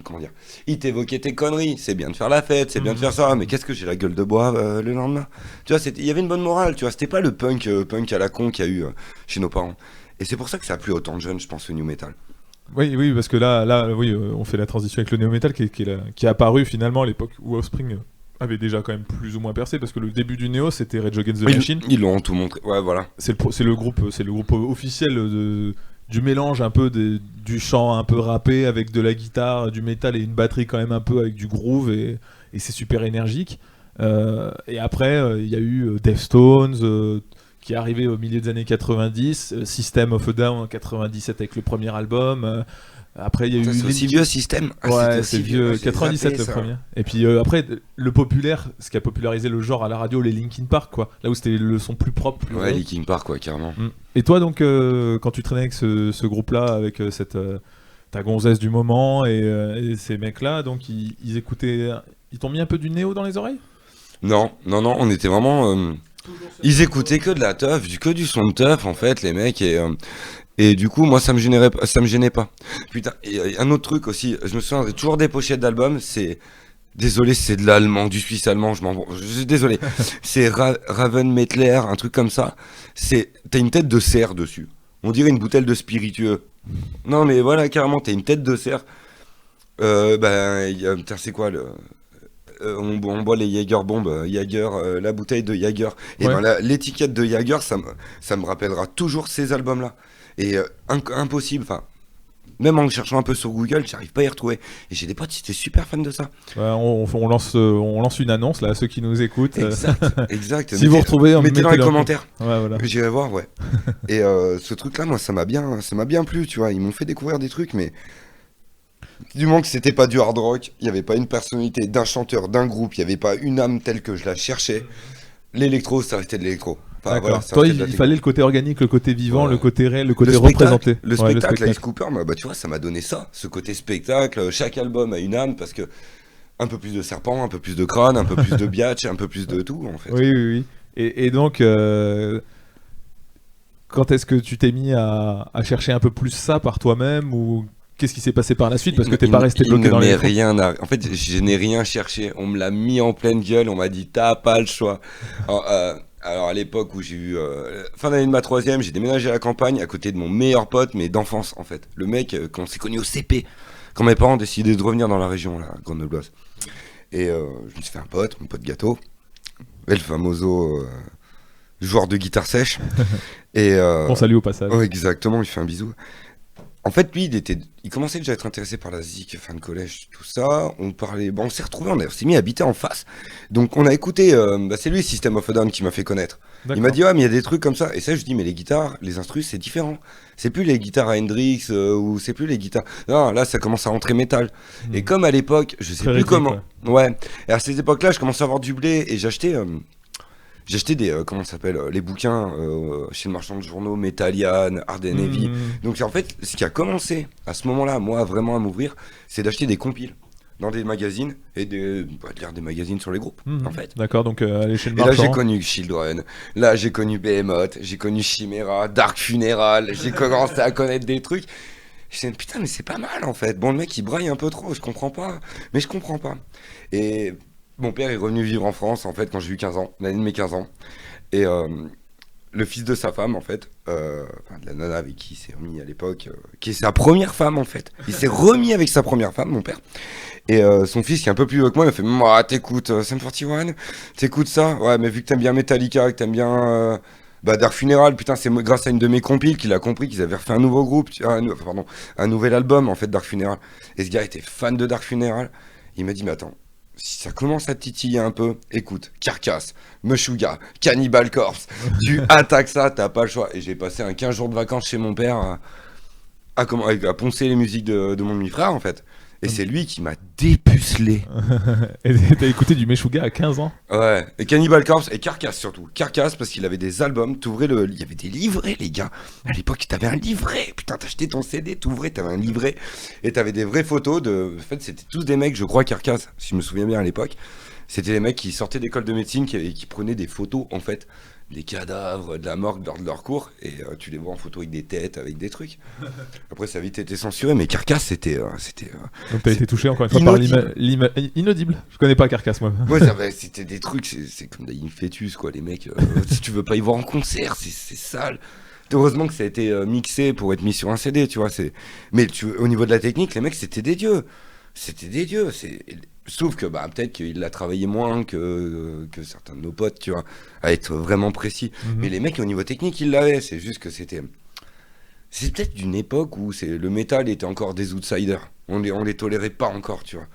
B: comment dire, il t'évoquait tes conneries, c'est bien de faire la fête, c'est bien de faire ça, mais qu'est-ce que j'ai la gueule de bois le lendemain. Tu vois, il y avait une bonne morale, tu vois, c'était pas le punk à la con qu'il y a eu chez nos parents. Et c'est pour ça que ça a plu autant de jeunes, je pense, au new metal.
A: Oui, parce que là, oui, on fait la transition avec le néo-metal qui est apparu finalement à l'époque où Offspring avait déjà quand même plus ou moins percé, parce que le début du néo c'était Rage Against the Machine.
B: Ils l'ont tout montré, ouais, voilà.
A: C'est le groupe officiel du mélange un peu du chant un peu rappé avec de la guitare, du métal et une batterie quand même un peu avec du groove, et c'est super énergique. Et après, il y a eu Deftones qui est arrivé au milieu des années 90, System of a Down en 97 avec le premier album. Après, il y a eu
B: C'est aussi vieux System.
A: Ouais, c'est vieux,
B: j'ai
A: 97
B: zappé,
A: le
B: ça.
A: premier. Et puis après, le populaire, ce qui a popularisé le genre à la radio, les Linkin Park, quoi. Là où c'était le son plus propre, plus
B: Ouais,
A: rock.
B: Linkin Park, quoi, carrément.
A: Et toi, donc, quand tu traînais avec ce groupe-là, avec ta gonzesse du moment et ces mecs-là, donc ils écoutaient. Ils t'ont mis un peu du néo dans les oreilles?
B: Non, on était vraiment. Ils écoutaient que de la teuf, que du son de teuf, en fait, les mecs, et du coup, moi, ça me gênait pas. Putain, et un autre truc aussi, je me souviens toujours des pochettes d'albums, c'est. Désolé, c'est de l'allemand, du suisse allemand, je suis désolé. C'est Raven Mettler, un truc comme ça. T'as une tête de cerf dessus. On dirait une bouteille de spiritueux. Non, mais voilà, carrément, t'as une tête de cerf. Putain, c'est quoi on boit les Jaeger bombes, la bouteille de Jaeger. Et
A: Ouais.
B: ben l'étiquette de Jaeger, ça me rappellera toujours ces albums-là. Et impossible, enfin, même en cherchant un peu sur Google, j'arrive pas à y retrouver. Et j'ai des potes qui étaient super fans de ça.
A: Ouais, on lance une annonce là à ceux qui nous écoutent.
B: Exact.
A: Si vous retrouvez,
B: mettez dans les
A: mettez-le en
B: commentaires.
A: Ouais, voilà.
B: J'irai voir, ouais. Et ce truc-là, moi, ça m'a bien plu, tu vois. Ils m'ont fait découvrir des trucs, mais du moment que c'était pas du hard rock, il y avait pas une personnalité d'un chanteur, d'un groupe, il y avait pas une âme telle que je la cherchais. L'électro, ça restait de l'électro. Enfin,
A: D'accord.
B: voilà, ça
A: Toi,
B: restait de la
A: il
B: techno.
A: fallait le côté organique, le côté vivant,
B: Ouais.
A: le côté réel, le côté
B: Le spectacle,
A: représenté.
B: le
A: Ouais,
B: spectacle, Alice Cooper, bah, tu vois, ça m'a donné ça, ce côté spectacle. Chaque album a une âme parce que un peu plus de serpent, un peu plus de crâne, un peu plus de biatch, un peu plus de tout en fait.
A: Oui. Et donc, quand est-ce que tu t'es mis à chercher un peu plus ça par toi-même, ou qu'est-ce qui s'est passé par la suite? Parce que t'es pas resté bloqué dans les...
B: En fait, je n'ai rien cherché. On me l'a mis en pleine gueule. On m'a dit, t'as pas le choix. Alors, à l'époque où j'ai eu fin d'année de ma troisième, j'ai déménagé à la campagne à côté de mon meilleur pote, mais d'enfance en fait. Le mec qu'on s'est connu au CP, quand mes parents décidaient de revenir dans la région, là, Grenoble-Bloise. Et je me suis fait un pote, mon pote gâteau, et le famoso joueur de guitare sèche. Et
A: On salue au passage.
B: ouais, exactement, il fait un bisou. En fait, lui, il commençait déjà à être intéressé par la zik, fin de collège, tout ça. On parlait, bon, on s'est retrouvés, on s'est mis à habiter en face. Donc, on a écouté, c'est lui, System of a Down, qui m'a fait connaître. Il m'a dit, ouais, mais il y a des trucs comme ça. Et ça, je dis, mais les guitares, les instrus, c'est différent. C'est plus les guitares à Hendrix, ou c'est plus les guitares. Non, là, ça commence à rentrer métal. Et comme à l'époque, je sais
A: Très
B: plus
A: rythmique,
B: comment. Ouais. Et à cette époque-là, je commençais à avoir du blé et j'achetais des, comment ça s'appelle, les bouquins chez le marchand de journaux, Metallian, Hard and Heavy. Donc en fait, ce qui a commencé à ce moment-là, moi, vraiment à m'ouvrir, c'est d'acheter des compiles dans des magazines et de lire des magazines sur les groupes, en fait.
A: D'accord, donc aller chez le
B: Et là,
A: marchand.
B: j'ai connu Children, là, j'ai connu Behemoth, j'ai connu Chimera, Dark Funeral, j'ai commencé à connaître des trucs. Je me suis dit, putain, mais c'est pas mal, en fait. Bon, le mec, il braille un peu trop, je comprends pas. Mais je comprends pas. Et mon père est revenu vivre en France, en fait, quand j'ai eu 15 ans, l'année de mes 15 ans. Et le fils de sa femme, en fait, de la nana avec qui il s'est remis à l'époque, qui est sa première femme, en fait. Il s'est remis avec sa première femme, mon père. Et son fils, qui est un peu plus vieux que moi, il m'a fait, moi, t'écoutes Sum 41, t'écoutes ça? Ouais, mais vu que t'aimes bien Metallica, que t'aimes bien Dark Funeral, putain, c'est grâce à une de mes compiles qu'il a compris qu'ils avaient refait un nouveau groupe, un nouvel album, en fait, Dark Funeral. Et ce gars était fan de Dark Funeral. Il m'a dit, mais attends, si ça commence à titiller un peu, écoute, Carcass, Meshuggah, Cannibal Corpse, tu attaques ça, t'as pas le choix. Et j'ai passé un 15 jours de vacances chez mon père à poncer les musiques de mon demi-frère, en fait. Et c'est lui qui m'a dépucelé.
A: Et t'as écouté du Meshuggah à 15 ans?
B: Ouais, et Cannibal Corpse et Carcass surtout. Carcass parce qu'il avait des albums, il y avait des livrets les gars. À l'époque t'avais un livret, putain t'achetais ton CD, t'ouvrais, t'avais un livret. Et t'avais des vraies photos en fait c'était tous des mecs, je crois Carcass, si je me souviens bien à l'époque. C'était des mecs qui sortaient d'école de médecine qui prenaient des photos en fait. Des cadavres, de la morgue lors de leur cours, et tu les vois en photo avec des têtes, avec des trucs. Après ça a vite été censuré, mais Carcass c'était...
A: Donc t'as été touché encore une fois par inaudible. Je connais pas Carcass moi.
B: Ouais, c'était des trucs, c'est comme des fœtus quoi, les mecs. Si tu veux pas y voir en concert, c'est sale. Heureusement que ça a été mixé pour être mis sur un CD, tu vois. Mais au niveau de la technique, les mecs c'était des dieux. C'était des dieux. Sauf que peut-être qu'il a travaillé moins que certains de nos potes, tu vois, à être vraiment précis. Mais les mecs au niveau technique, ils l'avaient. C'est juste que c'est peut-être d'une époque où le métal était encore des outsiders. On les tolérait pas encore, tu vois.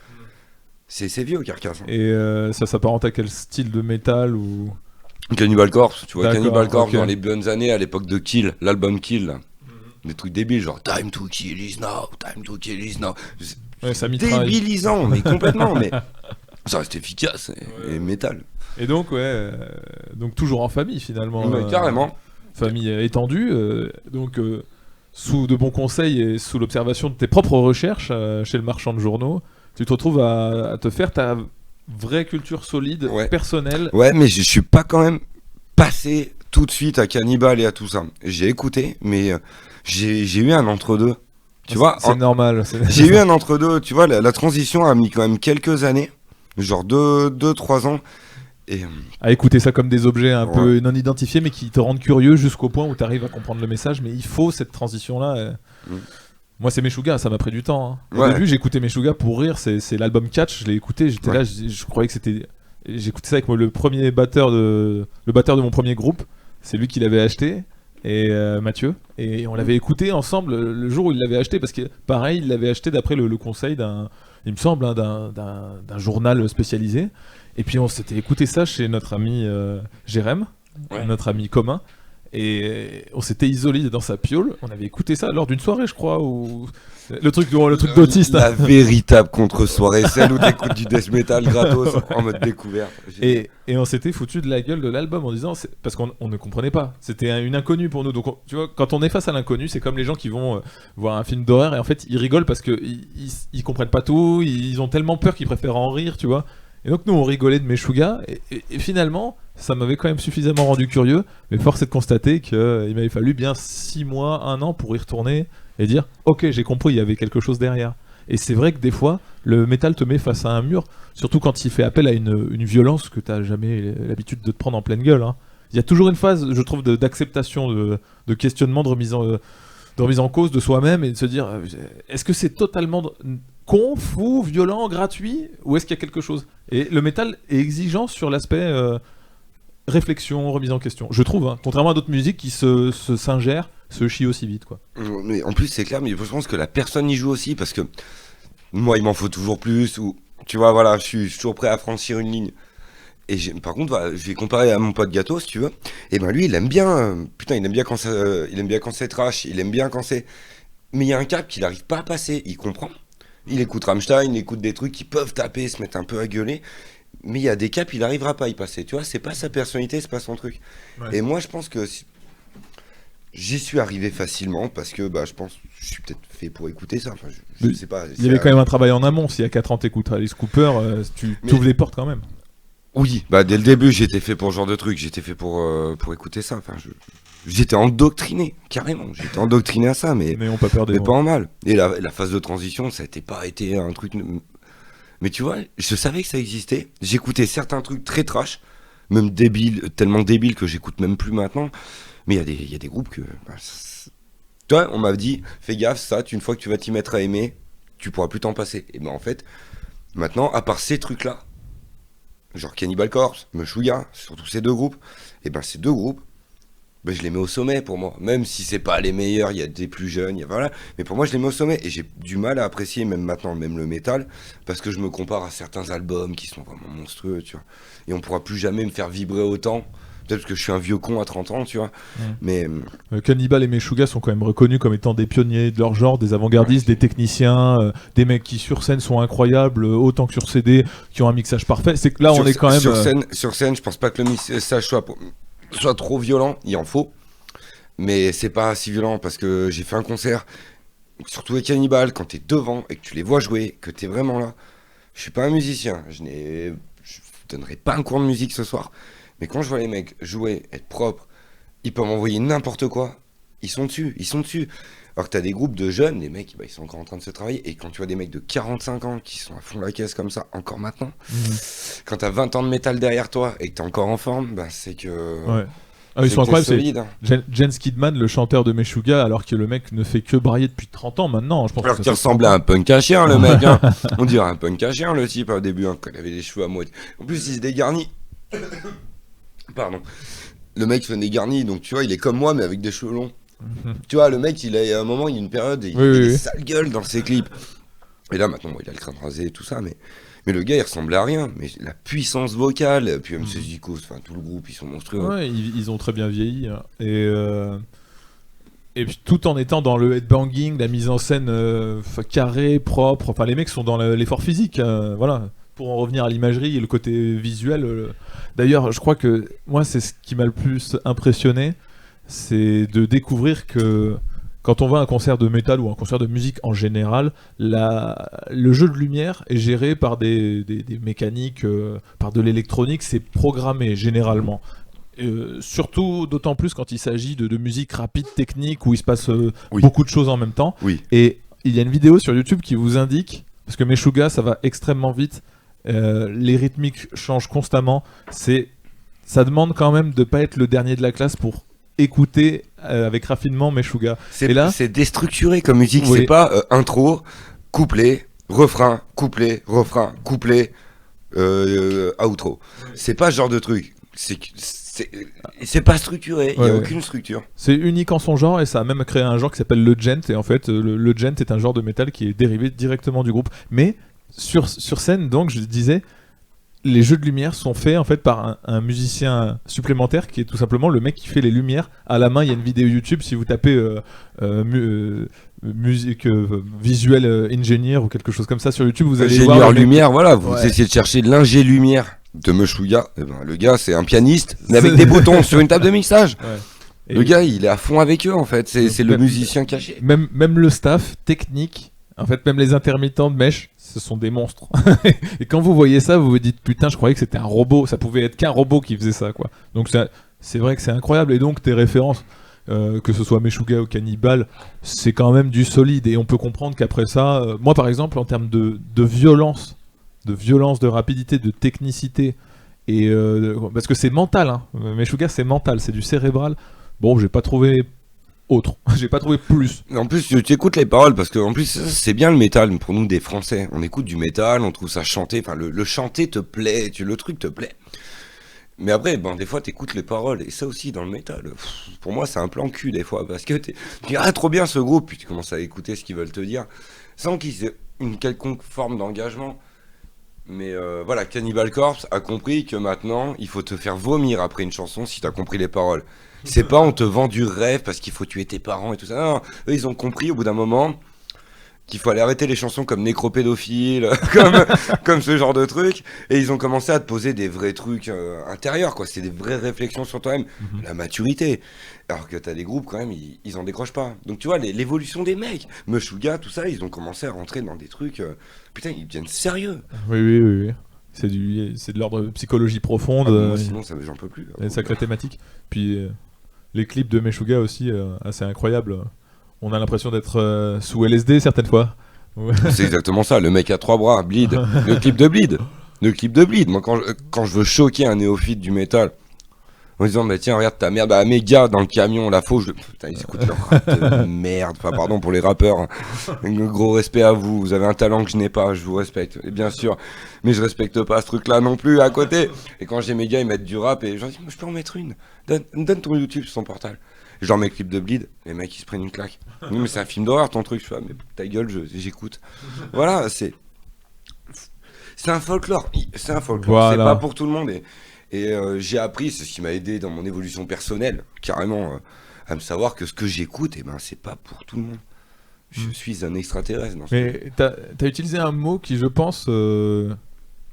B: C'est vieux, Carcass. Hein.
A: Et ça s'apparente à quel style de métal ou...
B: Cannibal Corpse, tu vois,
A: D'accord,
B: Cannibal Corpse
A: okay.
B: dans les bonnes années, à l'époque de Kill, l'album Kill, là. Des trucs débiles, genre Time to kill is now, time to kill is now.
A: Ouais, ça mitraille.
B: Débilisant, mais complètement, mais ça reste efficace et métal.
A: Et donc, donc toujours en famille finalement.
B: Ouais, carrément.
A: Famille étendue, donc sous de bons conseils et sous l'observation de tes propres recherches chez le marchand de journaux, tu te retrouves à te faire ta vraie culture solide, personnelle.
B: Ouais, mais je suis pas quand même passé tout de suite à Cannibal et à tout ça. J'ai écouté, mais j'ai eu un entre-deux. Tu vois,
A: c'est normal.
B: J'ai eu un entre-deux, tu vois, la transition a mis quand même quelques années, genre 2-3 ans. Et
A: à écouter ça comme des objets un peu non identifiés, mais qui te rendent curieux jusqu'au point où tu arrives à comprendre le message. Mais il faut cette transition-là. Moi, c'est Meshuggah, ça m'a pris du temps. Hein. Au début, j'écoutais Meshuggah pour rire. C'est l'album Catch, je l'ai écouté. J'étais là, je croyais que c'était. J'écoutais ça avec moi, le batteur de mon premier groupe. C'est lui qui l'avait acheté. Et Mathieu, et on l'avait écouté ensemble le jour où il l'avait acheté, parce que pareil, il l'avait acheté d'après le conseil il me semble, hein, d'un journal spécialisé. Et puis on s'était écouté ça chez notre ami Jérém, notre ami commun, et on s'était isolé dans sa piole. On avait écouté ça lors d'une soirée, je crois, où le truc d'autiste.
B: La véritable contre-soirée, celle où t'écoutes du death metal gratos en mode découverte.
A: Et on s'était foutu de la gueule de l'album en disant, parce qu'on ne comprenait pas, c'était une inconnue pour nous. Donc tu vois, quand on est face à l'inconnu, c'est comme les gens qui vont voir un film d'horreur et en fait ils rigolent parce que ils comprennent pas tout, ils ont tellement peur qu'ils préfèrent en rire, tu vois. Et donc nous on rigolait de Meshuggah et finalement ça m'avait quand même suffisamment rendu curieux, mais force est de constater qu'il m'avait fallu bien 6 mois, 1 an pour y retourner et dire ok, j'ai compris, il y avait quelque chose derrière. Et c'est vrai que des fois le métal te met face à un mur, surtout quand il fait appel à une violence que t'as jamais l'habitude de te prendre en pleine gueule, hein. Il y a toujours une phase, je trouve, d'acceptation, de questionnement, de remise en cause de soi-même et de se dire est-ce que c'est totalement con, fou, violent, gratuit, ou est-ce qu'il y a quelque chose? Et le métal est exigeant sur l'aspect réflexion, remise en question, je trouve, hein, contrairement à d'autres musiques qui s'ingèrent, se chient aussi vite, quoi.
B: Mais en plus c'est clair, mais je pense que la personne y joue aussi, parce que moi il m'en faut toujours plus, ou tu vois, voilà, je suis toujours prêt à franchir une ligne. Et par contre, voilà, je vais comparer à mon pote Gâteau, si tu veux. Et ben lui, il aime bien, putain, il aime bien quand c'est trash, il aime bien quand c'est. Mais il y a un cap qu'il n'arrive pas à passer. Il comprend. Il écoute Rammstein, il écoute des trucs qui peuvent taper, se mettre un peu à gueuler. Mais il y a des caps, il n'arrivera pas à y passer. Tu vois, c'est pas sa personnalité, c'est pas son truc. Ouais. Et moi, je pense que j'y suis arrivé facilement parce que je pense que je suis peut-être fait pour écouter ça. Enfin, je sais pas.
A: Il y avait quand même un travail en amont. S'il y a 4 ans, t'écoutes Alice Cooper, tu t'ouvres les portes quand même.
B: Oui, dès le début, j'étais fait pour ce genre de truc. J'étais fait pour écouter ça. Enfin, j'étais endoctriné, carrément. J'étais endoctriné à ça, mais
A: n'ayons pas peur des mots.
B: Pas en mal. Et la phase de transition, ça n'a pas été un truc. Mais tu vois, je savais que ça existait. J'écoutais certains trucs très trash, même débiles, tellement débiles que j'écoute même plus maintenant. Mais il y a des groupes que. Toi, on m'a dit, fais gaffe, ça, une fois que tu vas t'y mettre à aimer, tu pourras plus t'en passer. Et en fait, maintenant, à part ces trucs-là, genre Cannibal Corpse, Meshuggah, surtout ces deux groupes, et ces deux groupes, je les mets au sommet pour moi. Même si c'est pas les meilleurs, il y a des plus jeunes, voilà. Mais pour moi, je les mets au sommet. Et j'ai du mal à apprécier, même maintenant, même le métal, parce que je me compare à certains albums qui sont vraiment monstrueux, tu vois. Et on pourra plus jamais me faire vibrer autant Peut-être parce que je suis un vieux con à 30 ans, tu vois. Mais
A: Cannibal et Meshuggah sont quand même reconnus comme étant des pionniers de leur genre, des avant-gardistes, des techniciens, des mecs qui sur scène sont incroyables, autant que sur CD, qui ont un mixage parfait. C'est que là, on est quand même...
B: Sur scène, je pense pas que le mixage soit trop violent, il en faut. Mais c'est pas si violent parce que j'ai fait un concert, surtout avec Cannibal, quand t'es devant et que tu les vois jouer, que t'es vraiment là. Je suis pas un musicien, je donnerai pas un cours de musique ce soir. Mais quand je vois les mecs jouer, être propres, ils peuvent m'envoyer n'importe quoi. Ils sont dessus. Alors que t'as des groupes de jeunes, les mecs, ils sont encore en train de se travailler. Et quand tu vois des mecs de 45 ans qui sont à fond la caisse comme ça, encore maintenant, quand t'as 20 ans de métal derrière toi et que t'es encore en forme, bah c'est que...
A: Ouais. Ah, ils sont incroyables,
B: solide,
A: c'est Jens Kidman, le chanteur de Meshuggah, alors que le mec ne fait que brailler depuis 30 ans maintenant. Je pense
B: alors
A: que
B: qu'il ressemblait à un punk à chien, le mec. Hein. On dirait un punk à chien, le type, au début, hein, quand il avait les cheveux à moitié. En plus, il se dégarnit. Pardon. Le mec fait des dégarni, donc tu vois, il est comme moi, mais avec des cheveux longs. Tu vois, le mec, il a un moment, il y a une période, il a des sales gueules dans ses clips. Et là, maintenant, il a le crâne rasé et tout ça, mais le gars, il ressemblait à rien. Mais la puissance vocale, puis même Zico, enfin tout le groupe, ils sont monstrueux.
A: Ouais, ils ont très bien vieilli. Hein. Et puis, tout en étant dans le headbanging, la mise en scène carrée, propre. Enfin, les mecs sont dans l'effort physique. Voilà. Pour en revenir à l'imagerie et le côté visuel. D'ailleurs, je crois que moi, c'est ce qui m'a le plus impressionné, c'est de découvrir que quand on va à un concert de métal ou un concert de musique en général, le jeu de lumière est géré par des mécaniques, par de l'électronique, c'est programmé généralement. Surtout, d'autant plus quand il s'agit de musique rapide, technique, où il se passe beaucoup de choses en même temps.
B: Oui.
A: Et il y a une vidéo sur YouTube qui vous indique, parce que Meshuggah, ça va extrêmement vite, les rythmiques changent constamment, ça demande quand même de pas être le dernier de la classe pour écouter avec raffinement Meshuggah.
B: C'est déstructuré comme musique,
A: oui.
B: C'est pas intro, couplet, refrain, couplet, outro. C'est pas ce genre de truc. C'est pas structuré, il n'y a aucune structure.
A: C'est unique en son genre et ça a même créé un genre qui s'appelle le gent. Et en fait, le gent est un genre de métal qui est dérivé directement du groupe. Mais sur scène, donc, je disais, les jeux de lumière sont faits en fait par un musicien supplémentaire qui est tout simplement le mec qui fait les lumières à la main. Il y a une vidéo YouTube, si vous tapez musique visuel ingénieur ou quelque chose comme ça sur YouTube, vous allez voir
B: ingénieur lumière, voilà, vous essayez de chercher de l'ingé lumière de Meshuggah. Le gars, c'est un pianiste, mais avec des boutons sur une table de mixage. Ouais. Le gars, il est à fond avec eux en fait. C'est le musicien caché.
A: Même le staff technique, en fait, même les intermittents de mèche, ce sont des monstres. Et quand vous voyez ça, vous vous dites putain, je croyais que c'était un robot. Ça pouvait être qu'un robot qui faisait ça, quoi. Donc c'est vrai que c'est incroyable. Et donc tes références, que ce soit Meshuggah ou Cannibal, c'est quand même du solide. Et on peut comprendre qu'après ça, moi par exemple, en termes de violence, de rapidité, de technicité, et parce que c'est mental, hein. Meshuggah c'est mental, c'est du cérébral. Bon, j'ai pas trouvé autre, j'ai pas trouvé plus.
B: En plus, tu écoutes les paroles parce que en plus c'est bien le métal pour nous des Français. On écoute du métal, on trouve ça chanté, enfin le chanter te plaît, le truc te plaît. Mais après, des fois t'écoutes les paroles et ça aussi dans le métal. Pour moi, c'est un plan cul des fois parce que tu dis trop bien ce groupe, puis tu commences à écouter ce qu'ils veulent te dire sans qu'ils aient une quelconque forme d'engagement. Mais voilà, Cannibal Corpse a compris que maintenant, il faut te faire vomir après une chanson si t'as compris les paroles. C'est pas on te vend du rêve parce qu'il faut tuer tes parents et tout ça. Non, eux, ils ont compris au bout d'un moment qu'il fallait arrêter les chansons comme nécropédophile, comme ce genre de trucs. Et ils ont commencé à te poser des vrais trucs intérieurs, quoi. C'est des vraies réflexions sur toi-même. La maturité. Alors que t'as des groupes, quand même, ils en décrochent pas. Donc tu vois, l'évolution des mecs, Meshuggah, tout ça, ils ont commencé à rentrer dans des trucs... putain, ils deviennent sérieux.
A: Oui. C'est de l'ordre de psychologie profonde.
B: Moi, sinon, j'en peux plus.
A: Une sacrée thématique. Puis les clips de Meshuggah aussi, assez incroyables. On a l'impression d'être sous LSD certaines fois.
B: C'est exactement ça, le mec a 3 bras, Bleed. Le clip de Bleed. Moi, quand je veux choquer un néophyte du métal, en disant, tiens, regarde ta merde, mes gars dans le camion, la faux, putain, ils écoutent leur rap de merde. Enfin, pardon pour les rappeurs. Hein. Gros respect à vous. Vous avez un talent que je n'ai pas, je vous respecte. Et bien sûr. Mais je respecte pas ce truc-là non plus à côté. Et quand j'ai mes gars, ils mettent du rap et je leur dis, je peux en mettre une. Donne ton YouTube sur son portable. Je leur mets le clip de Bleed, les mecs ils se prennent une claque. Non, mais c'est un film d'horreur ton truc. Je fais, mais ta gueule, j'écoute. Voilà, c'est un folklore. Voilà.
A: Voilà.
B: C'est pas pour tout le monde. Et j'ai appris, c'est ce qui m'a aidé dans mon évolution personnelle, carrément, à me savoir que ce que j'écoute, eh ben, c'est pas pour tout le monde. Je suis un extraterrestre dans ce truc.
A: Mais t'as utilisé un mot qui, je pense,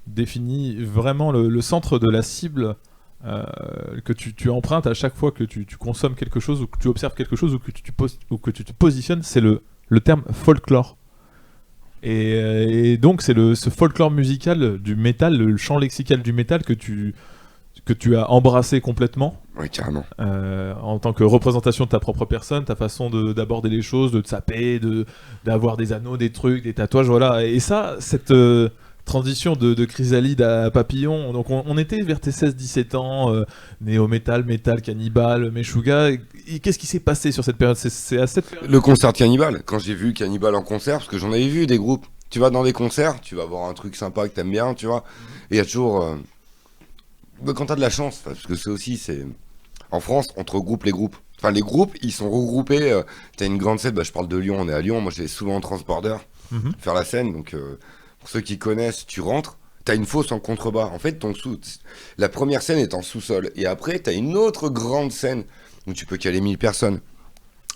A: définit vraiment le centre de la cible que tu empruntes à chaque fois que tu consommes quelque chose ou que tu observes quelque chose ou que tu te positionnes, c'est le terme folklore. Et donc c'est ce folklore musical du métal, le champ lexical du métal que tu as embrassé complètement.
B: Oui, carrément.
A: En tant que représentation de ta propre personne, ta façon d'aborder les choses, de te saper, d'avoir des anneaux, des trucs, des tatouages, voilà. Et ça, cette transition de chrysalide à papillon, donc on était vers tes 16-17 ans, néo-métal, métal, cannibal, Meshuggah. Et qu'est-ce qui s'est passé sur cette période? C'est à cette période.
B: Le concert de Cannibal, quand j'ai vu Cannibal en concert, parce que j'en avais vu des groupes. Tu vas dans des concerts, tu vas voir un truc sympa que t'aimes bien, tu vois. Et il y a toujours... quand t'as de la chance, parce que c'est... En France, on te regroupe les groupes. Enfin, les groupes, ils sont regroupés. T'as une grande scène, je parle de Lyon, on est à Lyon. Moi, j'allais souvent en transborder faire la scène. Donc, pour ceux qui connaissent, tu rentres. T'as une fosse en contrebas. En fait, la première scène est en sous-sol. Et après, t'as une autre grande scène où tu peux caler 1000 personnes.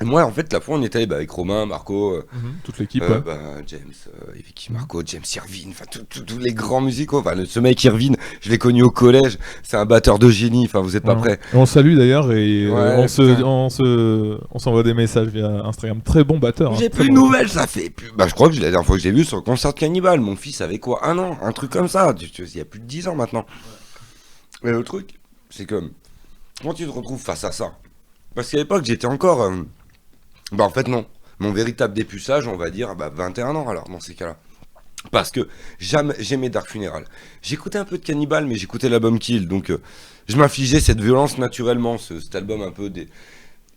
B: Et moi, en fait, la fois, on était allé avec Romain, Marco,
A: toute l'équipe.
B: James, Vicky, Marco, James Irvine, enfin tous les grands musicaux. Enfin, ce mec Irvine, je l'ai connu au collège, c'est un batteur de génie. Enfin, vous êtes pas prêts.
A: On le salue d'ailleurs et
B: Ouais,
A: on s'envoie des messages via Instagram. Très bon batteur.
B: J'ai plus de nouvelles, ça fait plus. Je crois que la dernière fois que je l'ai vu sur le concert de Cannibal, mon fils avait quoi, 1 an, un truc comme ça. Il y a plus de 10 ans maintenant. Mais le truc, c'est que quand tu te retrouves face à ça, parce qu'à l'époque j'étais encore. En fait, non. Mon véritable dépuçage, on va dire, 21 ans alors, dans ces cas-là. Parce que j'aimais Dark Funeral. J'écoutais un peu de Cannibal, mais j'écoutais l'album Kill. Donc, je m'infligeais cette violence naturellement, cet album un peu des...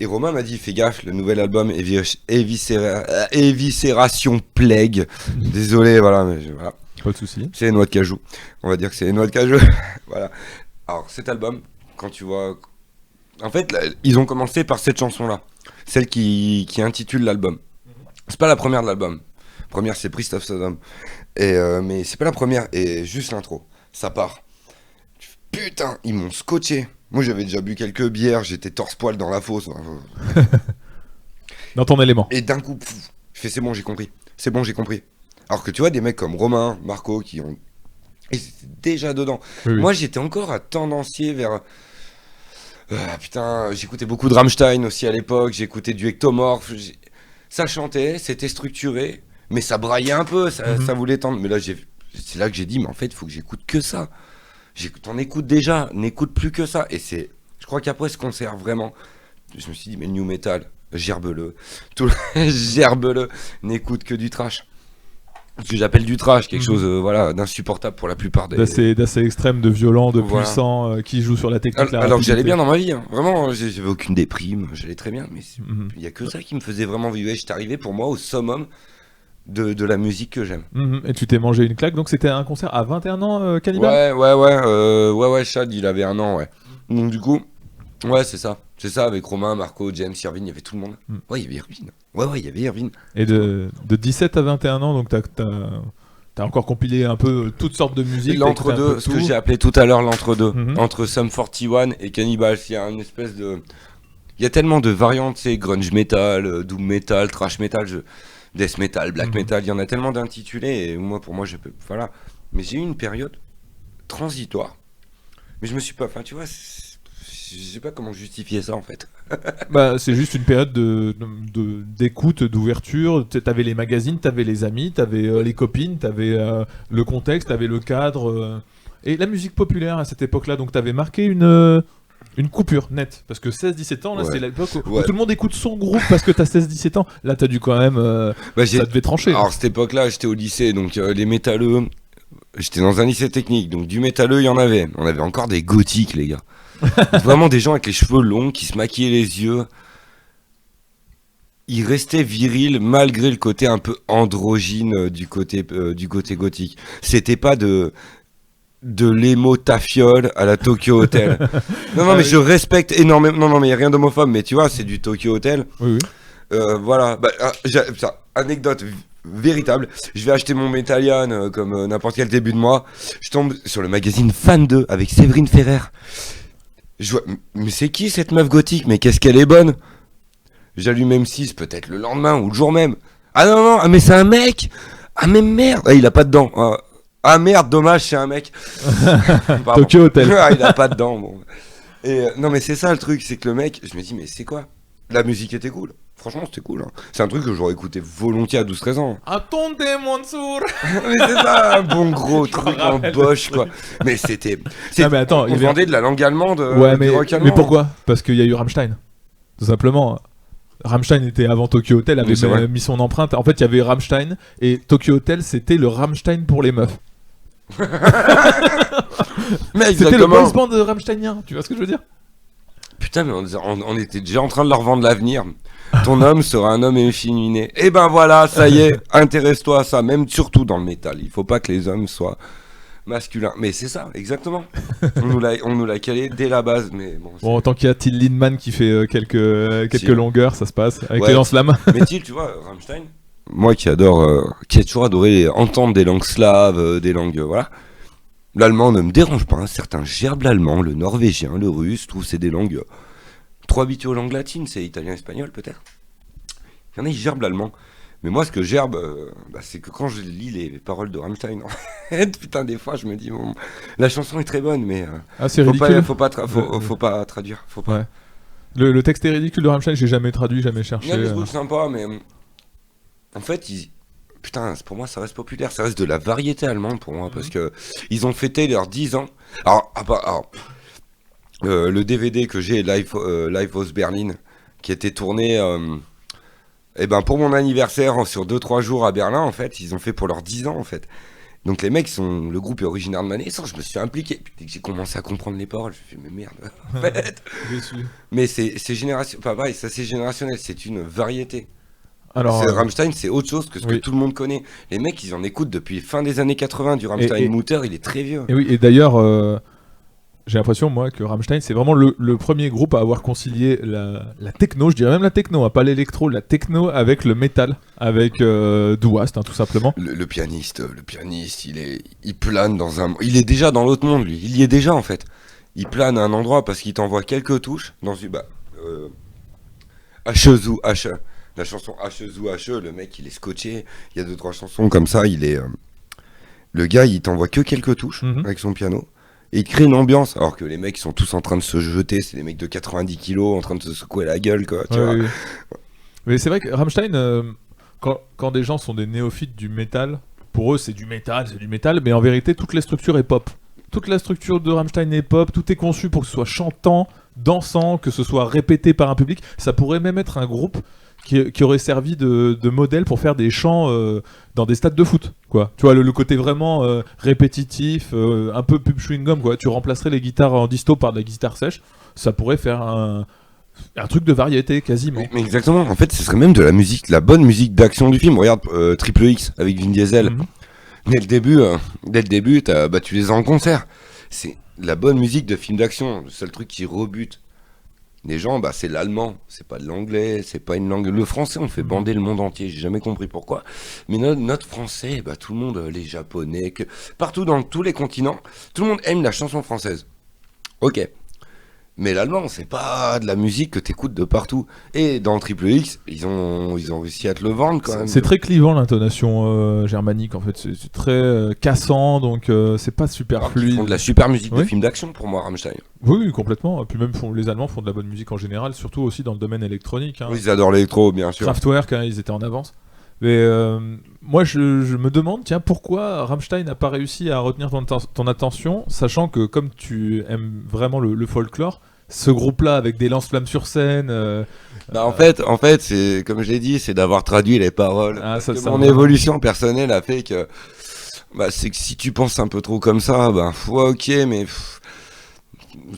B: Et Romain m'a dit, fais gaffe, le nouvel album Éviscération Plague. Désolé, voilà, mais voilà.
A: Pas de soucis.
B: C'est les noix de cajou. On va dire que c'est les noix de cajou. Voilà. Alors, cet album, quand tu vois... En fait, là, ils ont commencé par cette chanson-là. Celle qui intitule l'album. C'est pas la première de l'album. La première, c'est Priest of Sodom. Mais c'est pas la première. Et juste l'intro. Ça part. Putain, ils m'ont scotché. Moi, j'avais déjà bu quelques bières. J'étais torse-poil dans la fosse.
A: Dans ton élément.
B: Et d'un coup, je fais c'est bon, j'ai compris. C'est bon, j'ai compris. Alors que tu vois, des mecs comme Romain, Marco, qui ont... Et c'était déjà dedans.
A: Oui.
B: Moi, j'étais encore à tendancier vers... putain, j'écoutais beaucoup de Rammstein aussi à l'époque, j'écoutais du Ectomorph, ça chantait, c'était structuré, mais ça braillait un peu, ça voulait tendre. Mais là, c'est là que j'ai dit, mais en fait, il faut que j'écoute que ça. T'en écoutes déjà, n'écoute plus que ça. Et je crois qu'après ce concert, vraiment, je me suis dit, mais le new metal, gerbe-le, gerbe-le, n'écoute que du trash. Ce que j'appelle du trash, quelque chose d'insupportable pour la plupart des...
A: D'assez extrême, de violent, de puissant, qui joue sur la technique.
B: Alors que j'allais bien dans ma vie, hein. Vraiment, j'avais aucune déprime, j'allais très bien, mais il y a que ça qui me faisait vraiment vivre. J'étais arrivé pour moi au summum de la musique que j'aime.
A: Et tu t'es mangé une claque, donc c'était un concert à 21 ans, Cannibal?
B: Ouais, Chad, il avait 1 an, ouais. Donc du coup, ouais, c'est ça, avec Romain, Marco, James, Irvine, il y avait tout le monde. Ouais, il y avait Irvine. Ouais, il y avait Irvine.
A: Et de 17 à 21 ans, donc t'as encore compilé un peu toutes sortes de musique.
B: L'entre-deux, ce que j'ai appelé tout à l'heure l'entre-deux, entre Sum 41 et Cannibal, il y a une espèce de... Il y a tellement de variantes, c'est grunge metal, doom metal, trash metal, death metal, black metal, il y en a tellement d'intitulés, et pour moi, je peux... Voilà. Mais j'ai eu une période transitoire, mais je me suis pas... Enfin, tu vois... Je sais pas comment justifier ça en fait.
A: C'est juste une période d'écoute, d'ouverture. T'avais les magazines, t'avais les amis, t'avais les copines, t'avais le contexte, t'avais le cadre. Et la musique populaire à cette époque-là, donc t'avais marqué une coupure nette. Parce que 16-17 ans, là, c'est l'époque où tout le monde écoute son groupe parce que t'as 16-17 ans. Là, t'as dû quand même... ça devait trancher.
B: Alors, cette époque-là, j'étais au lycée, donc les métalleux... J'étais dans un lycée technique, donc du métalleux, il y en avait. On avait encore des gothiques, les gars. Vraiment des gens avec les cheveux longs qui se maquillaient les yeux. Ils restaient virils malgré le côté un peu androgyne du côté gothique. C'était pas de l'émo tafiole à la Tokyo Hotel. Non, mais je respecte énormément. Non, mais il n'y a rien d'homophobe, mais tu vois, c'est du Tokyo Hotel.
A: Oui.
B: Voilà. Anecdote véritable. Je vais acheter mon Métallian comme n'importe quel début de mois. Je tombe sur le magazine Fan 2 avec Séverine Ferrer. Je vois, mais c'est qui cette meuf gothique? Mais qu'est-ce qu'elle est bonne? J'allume M6 peut-être le lendemain ou le jour même. Ah non, mais c'est un mec. Ah mais merde, il a pas de dents. Ah merde, dommage, c'est un mec.
A: Tokyo Hotel.
B: Il a pas de dents, bon. Et non mais c'est ça le truc, c'est que le mec, je me dis mais c'est quoi? La musique était cool. Franchement, c'était cool. Hein. C'est un truc que j'aurais écouté volontiers à 12-13 ans.
A: Attendez, Mansour.
B: Mais c'est ça, un bon gros truc en Bosch, quoi. Mais c'était...
A: Non, mais attends,
B: on vendait de la langue allemande,
A: ouais,
B: du rock allemand.
A: mais pourquoi? Parce qu'il y a eu Rammstein. Tout simplement. Rammstein était avant Tokyo Hotel, avait mis son empreinte. En fait, il y avait Rammstein, et Tokyo Hotel, c'était le Rammstein pour les meufs.
B: Mais
A: c'était le boys band rammsteinien, tu vois ce que je veux dire?
B: Putain, mais on était déjà en train de leur vendre l'avenir. Ton homme sera un homme efféminé. Et ben voilà, ça y est, intéresse-toi à ça, même surtout dans le métal. Il faut pas que les hommes soient masculins. Mais c'est ça, exactement. on nous l'a calé dès la base. Mais
A: bon, tant qu'il y a Till Lindemann qui fait quelques longueurs, ça se passe, avec les lance-flammes.
B: Mais Till, tu vois, Rammstein, moi qui adore, qui ai toujours adoré entendre des langues slaves, des langues, voilà. L'allemand ne me dérange pas, hein. Certains gerbent l'allemand, le norvégien, le russe, je trouve que c'est des langues... 3 habitués aux langues latines, c'est italien, espagnol peut-être. Il y en a qui gerbent l'allemand. Mais moi, ce que gerbe, c'est que quand je lis les paroles de Rammstein, en fait, putain, des fois, je me dis, bon, la chanson est très bonne, mais
A: c'est ridicule.
B: Faut pas traduire. Faut pas.
A: Ouais. Le texte est ridicule de Rammstein, j'ai jamais traduit, jamais cherché.
B: Il y a des trucs sympas, mais en fait, putain, pour moi, ça reste populaire, ça reste de la variété allemande pour moi, parce que ils ont fêté leurs 10 ans. Alors le DVD que j'ai, Live aus Berlin, qui était tourné pour mon anniversaire sur 2-3 jours à Berlin, en fait, ils ont fait pour leurs 10 ans, en fait. Donc les mecs, le groupe est originaire de ma naissance, je me suis impliqué. Puis dès que j'ai commencé à comprendre les paroles, je me suis dit, mais merde, en fait. Mais c'est générationnel, c'est une variété. Alors, Rammstein, c'est autre chose que ce que tout le monde connaît. Les mecs, ils en écoutent depuis fin des années 80, du Rammstein Mutter, il est très vieux.
A: Et oui, et d'ailleurs... j'ai l'impression, moi, que Rammstein, c'est vraiment le premier groupe à avoir concilié la techno, je dirais même la techno, pas l'électro, la techno avec le métal, avec Douast, tout simplement.
B: Le pianiste, il plane dans un... Il est déjà dans l'autre monde, lui. Il y est déjà, en fait. Il plane à un endroit parce qu'il t'envoie quelques touches dans une... H-Zou, H. La chanson H-Zou, H, le mec, il est scotché. Il y a 2-3 chansons comme ça, il est... Le gars, il t'envoie que quelques touches avec son piano. Et il crée une ambiance, alors que les mecs sont tous en train de se jeter, c'est des mecs de 90 kilos en train de se secouer la gueule, quoi. Tu vois.
A: Oui. Mais c'est vrai que Rammstein, quand des gens sont des néophytes du métal, pour eux c'est du métal, mais en vérité toute la structure est pop. Toute la structure de Rammstein est pop, tout est conçu pour que ce soit chantant, dansant, que ce soit répété par un public. Ça pourrait même être un groupe qui aurait servi de modèle pour faire des chants dans des stades de foot, quoi. Tu vois, le côté vraiment répétitif, un peu pub chewing-gum, quoi. Tu remplacerais les guitares en disto par de la guitare sèche, ça pourrait faire un truc de variété, quasiment.
B: Mais exactement, en fait, ce serait même de la musique, la bonne musique d'action du film. Regarde Triple X avec Vin Diesel. Dès le début, tu les as en concert. C'est la bonne musique de film d'action. Le seul truc qui rebute les gens, c'est l'allemand, c'est pas de l'anglais, c'est pas une langue. Le français, on fait bander le monde entier, j'ai jamais compris pourquoi. Mais notre français, tout le monde, les japonais, partout dans tous les continents, tout le monde aime la chanson française. Ok. Mais l'allemand, c'est pas de la musique que t'écoutes de partout. Et dans Triple X, ils ont réussi à te le vendre quand même.
A: C'est très clivant l'intonation germanique en fait, c'est très cassant, donc c'est pas super fluide.
B: Ils font de la super musique de film d'action pour moi, Rammstein.
A: Oui, complètement. Et puis même les Allemands font de la bonne musique en général, surtout aussi dans le domaine électronique.
B: Oui, ils adorent l'électro, bien sûr.
A: Kraftwerk, ils étaient en avance. Mais moi, je me demande, tiens, pourquoi Rammstein n'a pas réussi à retenir ton attention, sachant que comme tu aimes vraiment le folklore, ce groupe-là avec des lance-flammes sur scène.
B: En fait, c'est comme je l'ai dit, c'est d'avoir traduit les paroles. Mon évolution personnelle a fait que, c'est que si tu penses un peu trop comme ça, ok, mais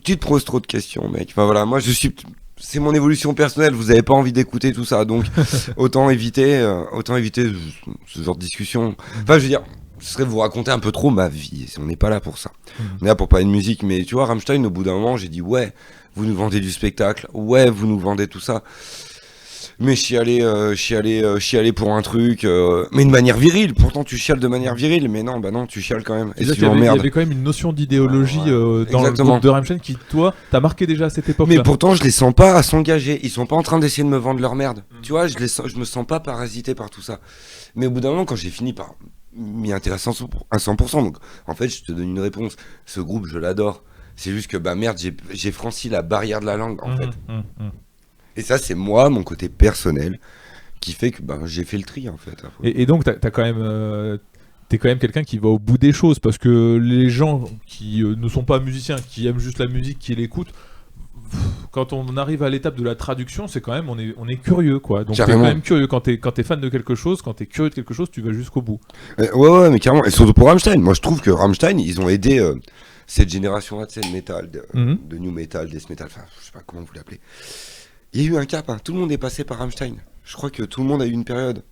B: tu te poses trop de questions, mec. Enfin voilà, moi c'est mon évolution personnelle, vous avez pas envie d'écouter tout ça, donc autant éviter ce genre de discussion. Enfin, je veux dire, ce serait vous raconter un peu trop ma vie, on n'est pas là pour ça. On est là pour parler de musique, mais tu vois, Rammstein, au bout d'un moment, j'ai dit, ouais, vous nous vendez du spectacle, ouais, vous nous vendez tout ça. mais chialer pour un truc, mais de manière virile. Pourtant, tu chiales de manière virile, mais non, bah non, tu chiales quand même. Et
A: Il y avait quand même une notion d'idéologie dans le groupe de Rammstein qui, toi, t'as marqué déjà à cette époque-là.
B: Mais pourtant, je les sens pas à s'engager. Ils sont pas en train d'essayer de me vendre leur merde. Tu vois, je me sens pas parasité par tout ça. Mais au bout d'un moment, quand j'ai fini par m'y intéresser à 100%, donc en fait, je te donne une réponse. Ce groupe, je l'adore. C'est juste que, bah merde, j'ai franchi la barrière de la langue, en fait. Et ça, c'est moi, mon côté personnel, qui fait que bah, j'ai fait le tri, en fait.
A: Et donc, t'as quand même... t'es quand même quelqu'un qui va au bout des choses, parce que les gens qui ne sont pas musiciens, qui aiment juste la musique, qui l'écoutent, quand on arrive à l'étape de la traduction, c'est quand même, on est curieux, quoi. Donc
B: carrément.
A: t'es quand même curieux, quand t'es fan de quelque chose, quand t'es curieux de quelque chose, tu vas jusqu'au bout.
B: Ouais, mais carrément, et surtout pour Rammstein. Moi, je trouve que Rammstein, ils ont aidé cette génération-là, tu sais, de métal, de new metal, death metal, enfin, je sais pas comment vous l'appelez. Il y a eu un cap, hein. Tout le monde est passé par Rammstein. Je crois que tout le monde a eu une période.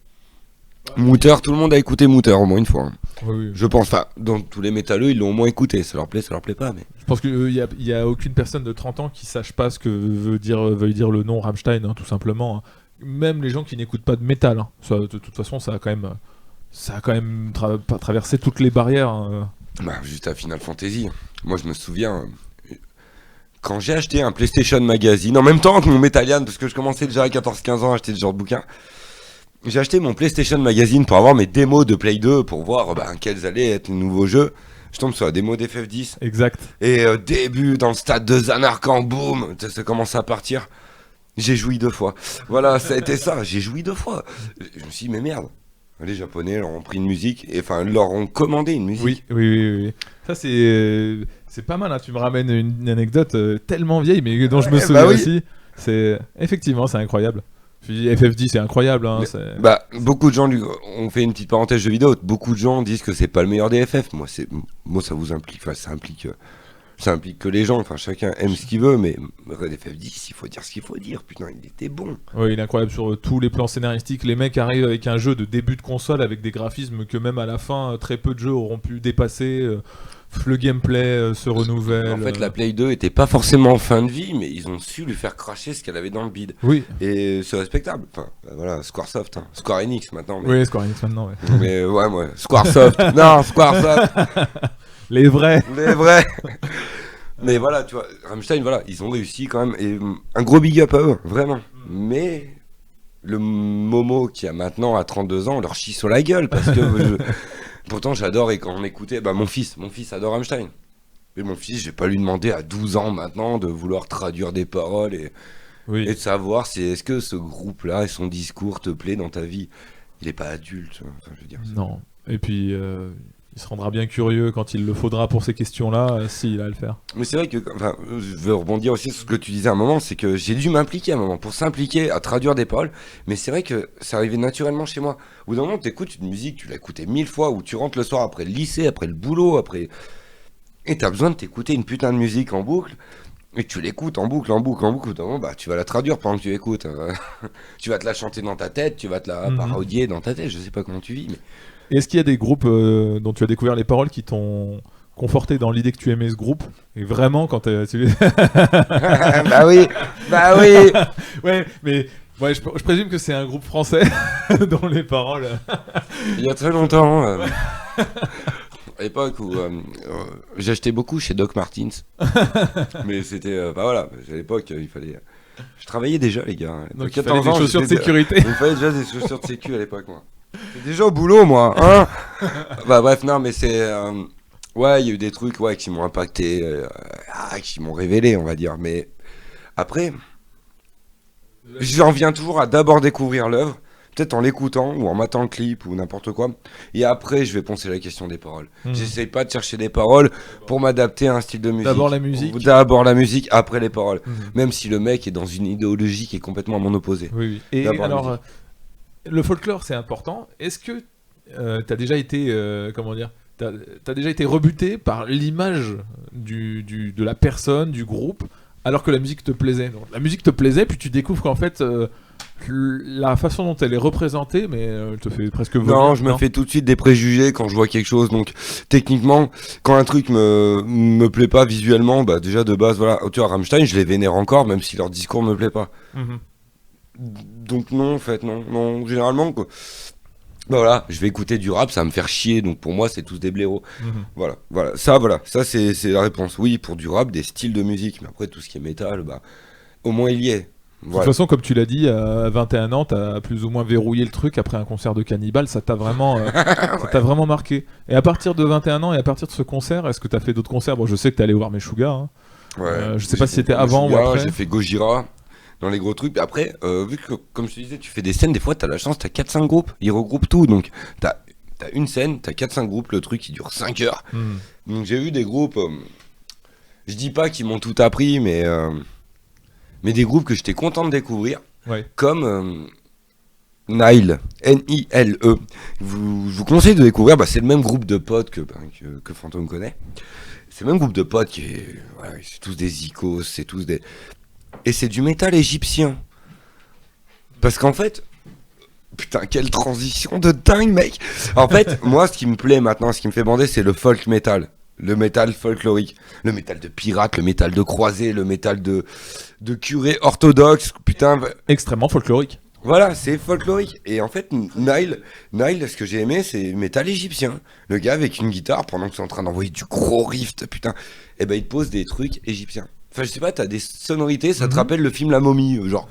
B: Mutter, tout le monde a écouté Mutter au moins une fois. Hein.
A: Oui.
B: Je pense, enfin, dans tous les métalleux, ils l'ont au moins écouté. Ça leur plaît pas, mais.
A: Je pense qu'il y a aucune personne de 30 ans qui sache pas ce que veut dire le nom Rammstein, hein, tout simplement. Hein. Même les gens qui n'écoutent pas de métal. Hein. Ça, de toute façon, ça a quand même traversé toutes les barrières. Hein.
B: Bah, juste à Final Fantasy. Moi, je me souviens. Quand j'ai acheté un PlayStation Magazine, en même temps que mon Metallian, parce que je commençais déjà à 14-15 ans à acheter ce genre de bouquins, j'ai acheté mon PlayStation Magazine pour avoir mes démos de Play 2, pour voir quels allaient être les nouveaux jeux. Je tombe sur la démo d'FF10.
A: Exact.
B: Et début dans le stade de Zanarkand, boum, ça commence à partir. J'ai joui 2 fois. Voilà, ça a été ça, j'ai joui 2 fois. Je me suis dit, mais merde. Les Japonais leur ont pris une musique, et enfin, leur ont commandé une musique.
A: Oui. Ça, c'est pas mal, hein. Tu me ramènes une anecdote tellement vieille, mais dont je me souviens aussi. Effectivement, c'est incroyable. Puis FF10, c'est incroyable. Hein,
B: beaucoup de gens, on fait une petite parenthèse de vidéo, beaucoup de gens disent que c'est pas le meilleur des FF. Moi, ça vous implique, ça implique que les gens, enfin, chacun aime ce qu'il veut, mais Red FF10, il faut dire ce qu'il faut dire. Putain, il était bon.
A: Oui, il est incroyable sur tous les plans scénaristiques. Les mecs arrivent avec un jeu de début de console avec des graphismes que même à la fin, très peu de jeux auront pu dépasser. Le gameplay se renouvelle.
B: En fait, la Play 2 était pas forcément en fin de vie, mais ils ont su lui faire cracher ce qu'elle avait dans le bide.
A: Oui.
B: Et c'est respectable. Enfin, voilà, Squaresoft, hein. Square Enix maintenant. Mais...
A: Oui, Square Enix maintenant, ouais.
B: Mais ouais, moi, Squaresoft. Non, Squaresoft.
A: Les vrais.
B: Mais voilà, tu vois, Rammstein, voilà, ils ont réussi quand même. Et un gros big up à eux, vraiment. Mais le Momo qui a maintenant à 32 ans, on leur chie sur la gueule parce que. Pourtant, j'adore, et quand on écoutait, mon fils adore Rammstein. Mais mon fils, je vais pas lui demander à 12 ans maintenant de vouloir traduire des paroles et de savoir est-ce que ce groupe-là et son discours te plaît dans ta vie. Il est pas adulte, enfin, je veux dire.
A: Non. Et puis, il se rendra bien curieux quand il le faudra pour ces questions-là, s'il a à le faire.
B: Mais c'est vrai que, je veux rebondir aussi sur ce que tu disais à un moment, c'est que j'ai dû m'impliquer à un moment pour s'impliquer à traduire des paroles, mais c'est vrai que ça arrivait naturellement chez moi. Au bout d'un moment, t'écoutes une musique, tu l'as écoutée 1000 fois, ou tu rentres le soir après le lycée, après le boulot, et t'as besoin de t'écouter une putain de musique en boucle, et tu l'écoutes en boucle, au bout d'un moment, tu vas la traduire pendant que tu écoutes. Tu vas te la chanter dans ta tête, tu vas te la parodier dans ta tête, je sais pas comment tu vis, mais...
A: Est-ce qu'il y a des groupes dont tu as découvert les paroles qui t'ont conforté dans l'idée que tu aimais ce groupe? Et vraiment, quand tu...
B: Bah oui.
A: Ouais, mais ouais, je présume que c'est un groupe français dont les paroles...
B: Il y a très longtemps, à l'époque où j'achetais beaucoup chez Doc Martens. Mais c'était... voilà, à l'époque, il fallait... Je travaillais déjà, les gars.
A: Donc il fallait des chaussures de sécurité.
B: Il fallait déjà des chaussures de sécu à l'époque, moi. J'étais déjà au boulot, moi, hein. Bref, non, mais c'est... ouais, il y a eu des trucs qui m'ont impacté, qui m'ont révélé, on va dire. Mais après, j'en viens toujours à d'abord découvrir l'œuvre, peut-être en l'écoutant ou en matant le clip ou n'importe quoi. Et après, je vais penser la question des paroles. J'essaye pas de chercher des paroles pour m'adapter à un style de musique.
A: D'abord la musique.
B: D'abord la musique, après les paroles. Même si le mec est dans une idéologie qui est complètement à mon opposé.
A: Oui. Et alors, le folklore, c'est important. Est-ce que t'as déjà été, t'as déjà été rebuté par l'image de la personne, du groupe, alors que la musique te plaisait? Donc, la musique te plaisait, puis tu découvres qu'en fait, la façon dont elle est représentée, mais elle te fait presque vomir.
B: Non, je me fais tout de suite des préjugés quand je vois quelque chose. Donc, techniquement, quand un truc me plaît pas visuellement, déjà de base, voilà. Tu vois, Rammstein, je les vénère encore, même si leur discours me plaît pas. Donc non, en fait, non. Généralement, quoi. Bah voilà, je vais écouter du rap, ça va me faire chier, donc pour moi, c'est tous des blaireaux. Voilà. Ça c'est la réponse. Oui, pour du rap, des styles de musique, mais après, tout ce qui est métal, bah, au moins il y est.
A: De toute
B: Voilà.
A: façon, comme tu l'as dit, à 21 ans, t'as plus ou moins verrouillé le truc après un concert de Cannibal, ça t'a vraiment, ça t'a vraiment marqué. Et à partir de 21 ans et à partir de ce concert, est-ce que t'as fait d'autres concerts? Bon, je sais que t'es allé voir Meshuggah, hein. Je sais pas si c'était avant ou après.
B: J'ai fait Gojira dans les gros trucs. Après, vu que, comme je te disais, tu fais des scènes, des fois, t'as la chance, t'as 4-5 groupes, ils regroupent tout. Donc, t'as une scène, t'as 4-5 groupes, le truc, il dure 5 heures. Donc, j'ai vu des groupes, je dis pas qu'ils m'ont tout appris, mais des groupes que j'étais content de découvrir,
A: Ouais.
B: comme Nile, N-I-L-E. Je vous conseille de découvrir, c'est le même groupe de potes que Fantôme connaît. C'est le même groupe de potes qui est, voilà, c'est tous des icos, c'est tous des... Et c'est du métal égyptien. Parce qu'en fait, putain, quelle transition de dingue, mec. En fait, moi, ce qui me plaît maintenant, ce qui me fait bander, c'est le folk metal. Le métal folklorique, le métal de pirate, le métal de croisé, le métal de curé orthodoxe, putain.
A: Extrêmement folklorique.
B: Voilà, c'est folklorique. Et en fait, Nile, ce que j'ai aimé, c'est métal égyptien. Le gars avec une guitare, pendant que c'est en train d'envoyer du gros rift, putain, et ben il te pose des trucs égyptiens. Enfin, je sais pas, t'as des sonorités, ça te rappelle le film La Momie, genre.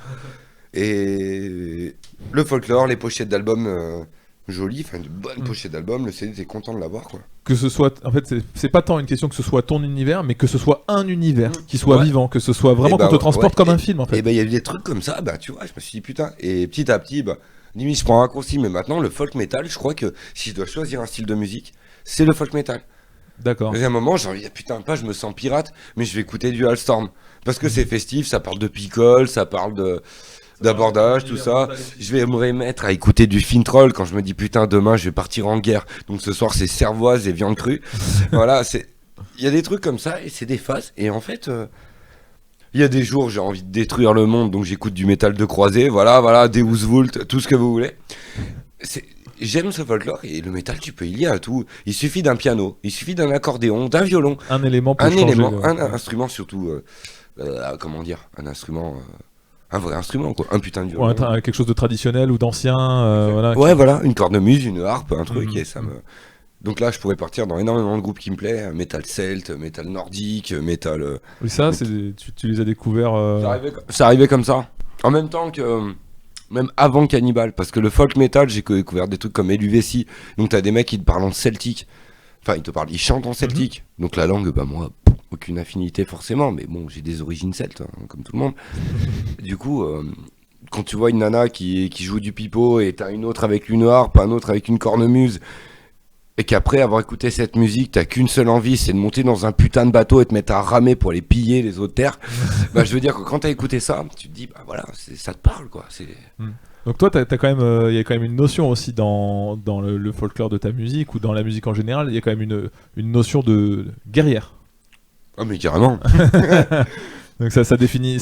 B: Et le folklore, les pochettes d'albums jolies, enfin de bonnes pochettes d'albums, le CD, t'es content de l'avoir, quoi.
A: Que ce soit, en fait, c'est pas tant une question que ce soit ton univers, mais que ce soit un univers qui soit vivant, que ce soit vraiment qu'on te transporte comme un film, en fait.
B: Et ben il y a eu des trucs comme ça, tu vois, je me suis dit putain. Et petit à petit, limite je prends un raccourci, mais maintenant le folk metal, je crois que si je dois choisir un style de musique, c'est le folk metal.
A: D'accord.
B: Et à un moment, j'ai envie de dire putain, pas je me sens pirate, mais je vais écouter du Halstorm. Parce que c'est festif, ça parle de picole, ça parle d'abordage, tout ça. Je vais me remettre à écouter du Fintroll quand je me dis putain, demain je vais partir en guerre. Donc ce soir c'est cervoise et viande crue. Voilà, il y a des trucs comme ça et c'est des phases. Et en fait, il y a des jours j'ai envie de détruire le monde, donc j'écoute du métal de croisé. Voilà, Deus Vult, tout ce que vous voulez. J'aime ce folklore et le métal, tu peux y lier à tout. Il suffit d'un piano, il suffit d'un accordéon, d'un violon.
A: Un élément pour changer
B: un instrument surtout. Comment dire, un instrument. Un vrai instrument, quoi. Un putain de violon.
A: Ouais, quelque chose de traditionnel ou d'ancien. Voilà,
B: voilà, une cornemuse, une harpe, un truc, et ça me. Donc là, je pourrais partir dans énormément de groupes qui me plaisent. Métal celte, métal nordique, métal.
A: Oui, ça, tu les as découverts.
B: Ça arrivait comme ça. En même temps que. Même avant Cannibal, parce que le folk metal, j'ai découvert des trucs comme LUVC. Donc t'as des mecs qui te parlent en celtique. Enfin, ils chantent en celtique. Donc la langue, moi, aucune affinité forcément, mais bon, j'ai des origines celtes, comme tout le monde. Du coup, quand tu vois une nana qui joue du pipeau et t'as une autre avec une harpe, un autre avec une cornemuse, et qu'après avoir écouté cette musique, t'as qu'une seule envie, c'est de monter dans un putain de bateau et te mettre à ramer pour aller piller les autres terres, je veux dire que quand t'as écouté ça, tu te dis, voilà, ça te parle, quoi.
A: Donc toi, t'as quand même, y a quand même une notion aussi dans le folklore de ta musique ou dans la musique en général, il y a quand même une notion de guerrière.
B: Ah mais carrément.
A: Donc ça définit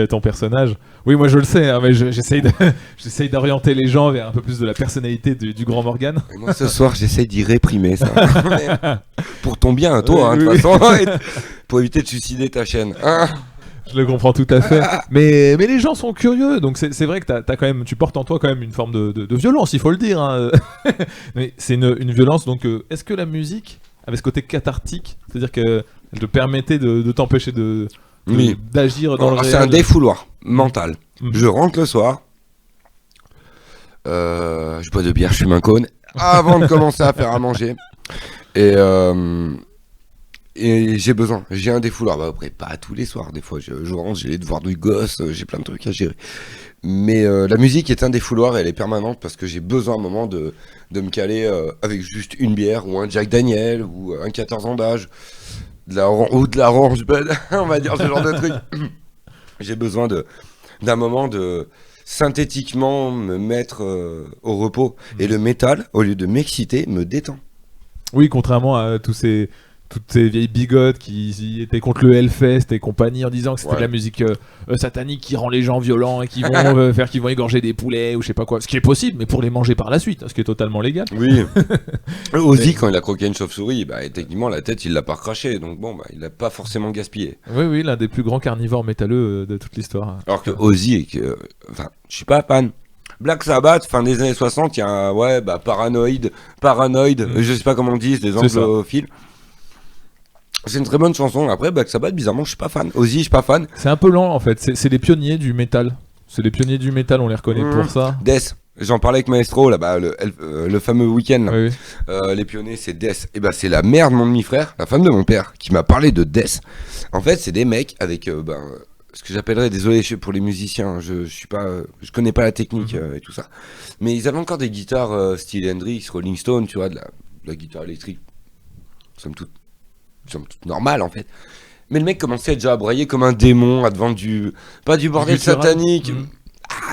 A: ton personnage. Oui, moi je le sais, hein, mais j'essaye d'orienter les gens vers un peu plus de la personnalité du grand Morgan.
B: Et moi ce soir j'essaye d'y réprimer ça. Pour ton bien, toi, de toute façon, pour éviter de suicider ta chaîne.
A: Je le comprends tout à fait. Mais les gens sont curieux, donc c'est vrai que t'as quand même, tu portes en toi quand même une forme de violence, il faut le dire. Hein. Mais c'est une violence, donc est-ce que la musique avait ce côté cathartique, c'est-à-dire qu'elle te permettait de t'empêcher d'agir dans le réel?
B: C'est un défouloir mental. Je rentre le soir, je bois de bière, je fume un cône avant de commencer à faire à manger. Et j'ai un défouloir. Après, pas tous les soirs. Des fois, je rentre, j'ai les devoirs du gosse, j'ai plein de trucs à gérer. Mais la musique est un défouloir et elle est permanente parce que j'ai besoin à un moment de me caler avec juste une bière ou un Jack Daniel ou un 14 ans d'âge. Ou de la Orange Bud, on va dire ce genre de truc. J'ai besoin d'un moment de synthétiquement me mettre au repos. Et le métal, au lieu de m'exciter, me détend.
A: Oui, contrairement à tous toutes ces vieilles bigotes qui étaient contre le Hellfest et compagnie en disant que c'était
B: Ouais.
A: de la musique satanique qui rend les gens violents et qui vont faire qu'ils vont égorger des poulets ou je sais pas quoi. Ce qui est possible, mais pour les manger par la suite, ce qui est totalement légal.
B: Oui. Ozzy, quand il a croqué une chauve-souris, bah, techniquement, la tête, il l'a pas recraché. Donc bon, bah, il l'a pas forcément gaspillé.
A: Oui, l'un des plus grands carnivores métalleux de toute l'histoire.
B: Alors que Ozzy, enfin, je suis pas fan. Black Sabbath, fin des années 60, il y a un, Paranoid, je sais pas comment on dit, c'est des
A: C'est ça.
B: anglophiles. C'est une très bonne chanson. Après, Black Sabbath, bizarrement, je suis pas fan. Ozzy, je suis pas fan.
A: C'est un peu lent en fait, c'est les pionniers du métal. C'est les pionniers du métal, on les reconnaît pour ça.
B: Death. J'en parlais avec Maestro, là-bas, le fameux week-end. Là.
A: Oui,
B: Les pionniers, c'est Death. Et bah, c'est la mère de mon demi-frère, la femme de mon père, qui m'a parlé de Death. En fait, c'est des mecs avec, ce que j'appellerais, désolé pour les musiciens, je suis pas, je connais pas la technique et tout ça. Mais ils avaient encore des guitares style Hendrix, Rolling Stone, tu vois, de la guitare électrique. Somme toute normale en fait. Mais le mec commençait déjà à brailler comme un démon, à te vendre pas du bordel
A: guttural.
B: satanique.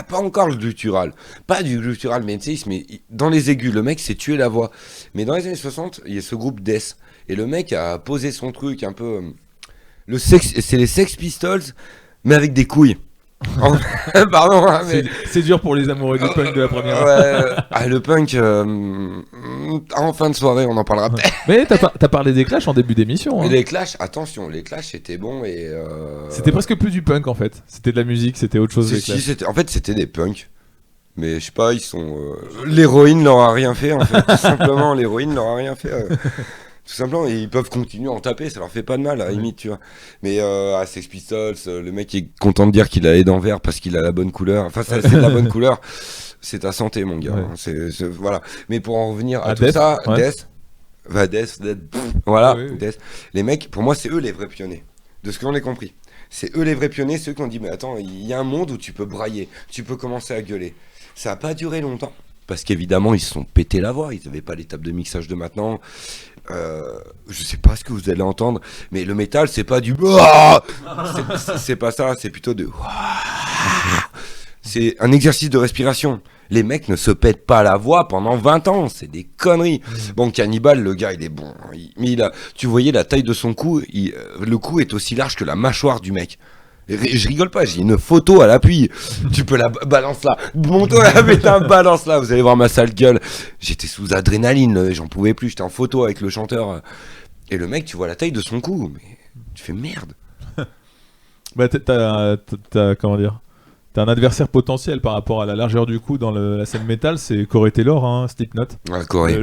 B: Pas encore le guttural. Pas du guttural, mais tu sais, mais dans les aigus, le mec s'est tué la voix. Mais dans les années 60, il y a ce groupe Death. Et le mec a posé son truc un peu. C'est les Sex Pistols, mais avec des couilles. Pardon, hein, mais.
A: c'est dur pour les amoureux du punk de la première heure.
B: Ouais, le punk, en fin de soirée, on en parlera peut-être.
A: Mais t'as parlé des Clash en début d'émission. Hein.
B: Et les Clash, attention, les Clash c'était bon et.
A: C'était presque plus du punk en fait. C'était de la musique, c'était autre chose. Les Clash.
B: En fait, c'était des punks. Mais je sais pas, ils sont. L'héroïne leur a rien fait en fait. Tout simplement, l'héroïne leur a rien fait. Tout simplement, et ils peuvent continuer à en taper, ça leur fait pas de mal à la limite, tu vois. Mais à Sex Pistols, le mec est content de dire qu'il a les dents vertes parce qu'il a la bonne couleur. Enfin, c'est de la bonne couleur. C'est ta santé, mon gars.
A: Ouais.
B: Hein. Voilà. Mais pour en revenir à tout
A: Death,
B: ça,
A: ouais.
B: Death, voilà,
A: Oui.
B: Death. Les mecs, pour moi, c'est eux les vrais pionniers. De ce que j'en ai compris. C'est eux les vrais pionniers, ceux qui ont dit, mais attends, il y a un monde où tu peux brailler, tu peux commencer à gueuler. Ça a pas duré longtemps. Parce qu'évidemment, ils se sont pété la voix, ils n'avaient pas les tables de mixage de maintenant. Je sais pas ce que vous allez entendre, mais le métal, c'est pas du. C'est pas ça, c'est plutôt de. C'est un exercice de respiration. Les mecs ne se pètent pas la voix pendant 20 ans, c'est des conneries. Bon, Cannibal, le gars, il est bon. Mais tu voyais la taille de son cou, le cou est aussi large que la mâchoire du mec. Je rigole pas, j'ai une photo à l'appui. Tu peux la balance là. Monte-toi, putain, balance là. Vous allez voir ma sale gueule. J'étais sous adrénaline, j'en pouvais plus. J'étais en photo avec le chanteur. Et le mec, tu vois la taille de son cou. Mais tu fais merde.
A: Bah t'as comment dire. T'as un adversaire potentiel par rapport à la largeur du cou dans la scène métal, c'est Corey Taylor, hein, Slipknot.
B: Ouais, Corée.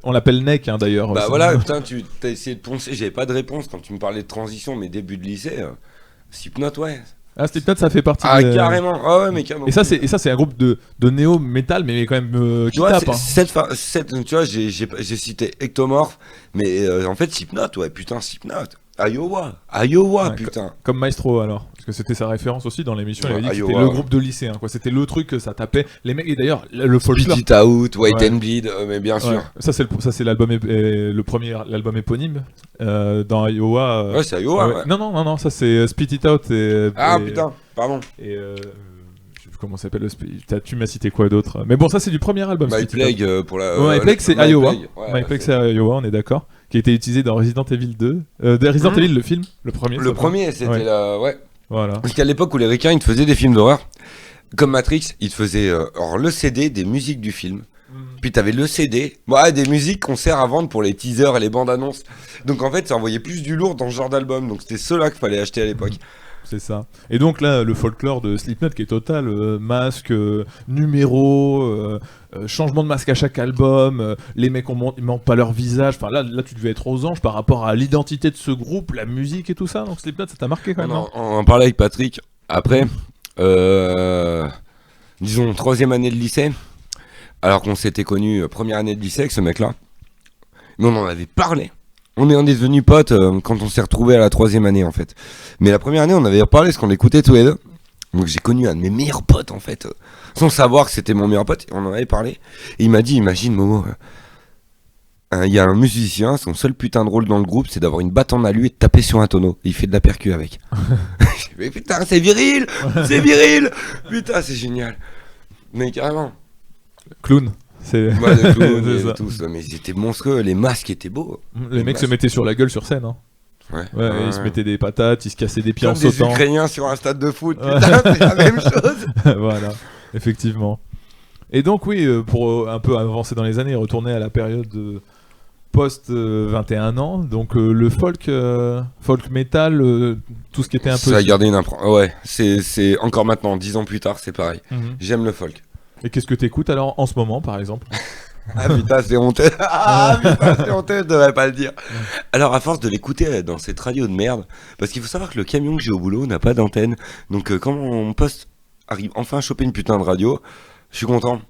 A: On l'appelle Neck hein, d'ailleurs.
B: Bah
A: aussi.
B: voilà, putain, tu t'as essayé de poncer. J'avais pas de réponse quand tu me parlais de transition, mes débuts de lycée. Slipknot, ouais.
A: Ah, Slipknot, ça fait partie.
B: Ah, carrément. Ah ouais, mais carrément.
A: Et ça, c'est un groupe de néo-metal, mais quand même qui
B: Tu vois,
A: tape. Hein.
B: tu vois, j'ai cité Ectomorph, mais en fait, Slipknot, ouais, putain, Slipknot. Iowa,
A: Ouais,
B: putain.
A: Comme Maestro alors, parce que c'était sa référence aussi dans l'émission. Il avait dit que c'était
B: Iowa.
A: le groupe de lycéens, quoi. C'était le truc que ça tapait. Les mecs, et d'ailleurs, le folklore.
B: Spit It Out, Wait
A: Ouais.
B: and Bleed, mais bien sûr.
A: Ouais. Ça c'est l'album le premier l'album éponyme dans Iowa.
B: Ouais, c'est Iowa, ouais.
A: Non, ça c'est Spit It Out
B: Ah,
A: et-
B: putain, pardon.
A: Et je sais plus comment ça s'appelle tu m'as cité quoi d'autre. Mais bon, ça c'est du premier album.
B: My
A: Spit It Out.
B: Plague pour la.
A: My Plague c'est
B: My
A: Iowa.
B: Plague, ouais,
A: My
B: ouais,
A: Plague c'est Iowa, on est d'accord. Qui a été utilisé dans Resident Evil 2. Resident Evil le film, le premier.
B: Le premier, c'était
A: Ouais.
B: la. Ouais.
A: Voilà.
B: Parce qu'à l'époque où les ricains ils te faisaient des films d'horreur, comme Matrix, ils te faisaient alors, le CD des musiques du film. Puis t'avais le CD, des musiques qu'on sert à vendre pour les teasers et les bandes annonces. Donc en fait, ça envoyait plus du lourd dans ce genre d'album. Donc c'était ceux-là qu'il fallait acheter à l'époque.
A: C'est ça. Et donc là, le folklore de Slipknot qui est total, masque, numéro, changement de masque à chaque album, les mecs ils montent pas leur visage. Enfin là tu devais être aux anges par rapport à l'identité de ce groupe, la musique et tout ça. Donc Slipknot, ça t'a marqué quand même. hein
B: On en parlait avec Patrick. Après, disons, 3e année de lycée, alors qu'on s'était connus première année de lycée avec ce mec-là. Mais on en avait parlé. On est devenus potes quand on s'est retrouvés à la 3e année en fait. Mais la première année, on avait parlé parce qu'on l'écoutait tous les deux. Donc j'ai connu un de mes meilleurs potes en fait, sans savoir que c'était mon meilleur pote. On en avait parlé. Et il m'a dit, imagine Momo, il y a un musicien, son seul putain de rôle dans le groupe, c'est d'avoir une batte en alu et de taper sur un tonneau. Et il fait de la percu avec. J'ai dit, mais putain, c'est viril, c'est viril. Putain, c'est génial. Mais carrément.
A: Clown. C'est
B: Ouais, de clowns,
A: c'est
B: et de
A: ça.
B: tout ça, mais ils étaient monstrueux, les masques étaient beaux.
A: Les mecs se
B: masques.
A: mettaient sur la gueule sur scène. Hein.
B: Ouais.
A: Ouais, ils se mettaient des patates, ils se cassaient des pieds en
B: Comme des
A: sautant.
B: Ukrainiens sur un stade de foot,
A: Ouais.
B: putain, c'est la même chose.
A: Voilà, effectivement. Et donc oui, pour un peu avancer dans les années, retourner à la période post 21 ans, donc le folk metal, tout ce qui était un peu...
B: Ça a gardé une ouais, c'est encore maintenant, 10 ans plus tard, c'est pareil.
A: Mhm.
B: J'aime le folk.
A: Et qu'est-ce que t'écoutes alors en ce moment, par exemple?
B: Ah putain, c'est honteux. Ah putain, c'est honteux, je devrais pas le dire. Alors, à force de l'écouter dans cette radio de merde, parce qu'il faut savoir que le camion que j'ai au boulot n'a pas d'antenne, donc quand mon poste arrive enfin à choper une putain de radio, je suis content.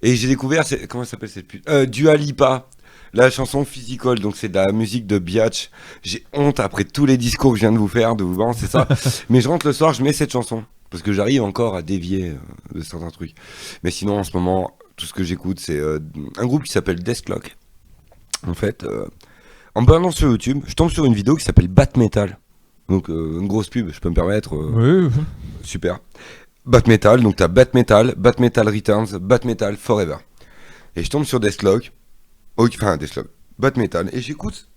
B: Et j'ai découvert, comment ça s'appelle cette pute Dua Lipa, la chanson Physical, donc c'est de la musique de Biatch. J'ai honte après tous les discours que je viens de vous faire, de vous balancer ça. Mais je rentre le soir, je mets cette chanson, parce que j'arrive encore à dévier de certains trucs. Mais sinon, en ce moment, tout ce que j'écoute, c'est un groupe qui s'appelle Death Clock. En fait, en me baladant sur YouTube, je tombe sur une vidéo qui s'appelle Bat Metal. Donc, une grosse pub, je peux me permettre.
A: Oui.
B: Super. Bat Metal, donc t'as Bat Metal Returns, Bat Metal Forever. Et je tombe sur Deathlock, enfin Deathlock, Bat Metal, et j'écoute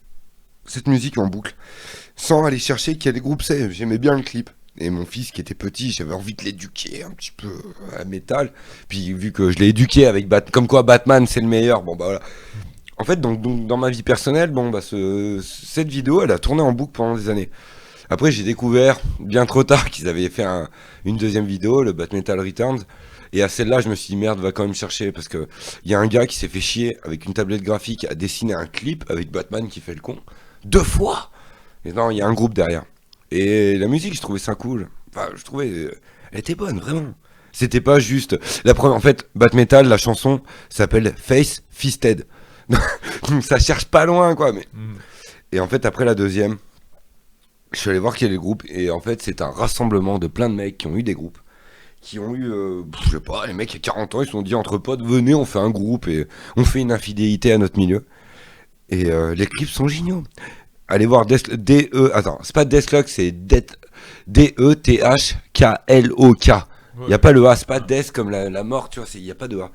B: cette musique en boucle, sans aller chercher quel groupe c'est. J'aimais bien le clip. Et mon fils qui était petit, j'avais envie de l'éduquer un petit peu à métal. Puis vu que je l'ai éduqué avec comme quoi Batman c'est le meilleur, bon bah voilà. En fait, donc dans ma vie personnelle, bon bah cette vidéo, elle a tourné en boucle pendant des années. Après, j'ai découvert bien trop tard qu'ils avaient fait une deuxième vidéo, le Bat Metal Returns. Et à celle-là, je me suis dit merde, va quand même chercher parce que il y a un gars qui s'est fait chier avec une tablette graphique à dessiner un clip avec Batman qui fait le con 2 fois. Et non, il y a un groupe derrière. Et la musique, je trouvais ça cool. Enfin, je trouvais, elle était bonne, vraiment. C'était pas juste la première. En fait, Bat Metal, la chanson s'appelle Face Fisted. Donc ça cherche pas loin, quoi. Mais... Et en fait, après la deuxième. Je suis allé voir quel est le groupe, et en fait c'est un rassemblement de plein de mecs qui ont eu des groupes, qui ont eu, je sais pas, les mecs il y a 40 ans, ils se sont dit entre potes, venez on fait un groupe et on fait une infidélité à notre milieu. Et les clips sont géniaux. Allez voir attends, c'est pas Deathlock, c'est D-E-T-H-K-L-O-K. Il y a pas le A, c'est pas Death comme la mort, tu vois, il y a pas de A.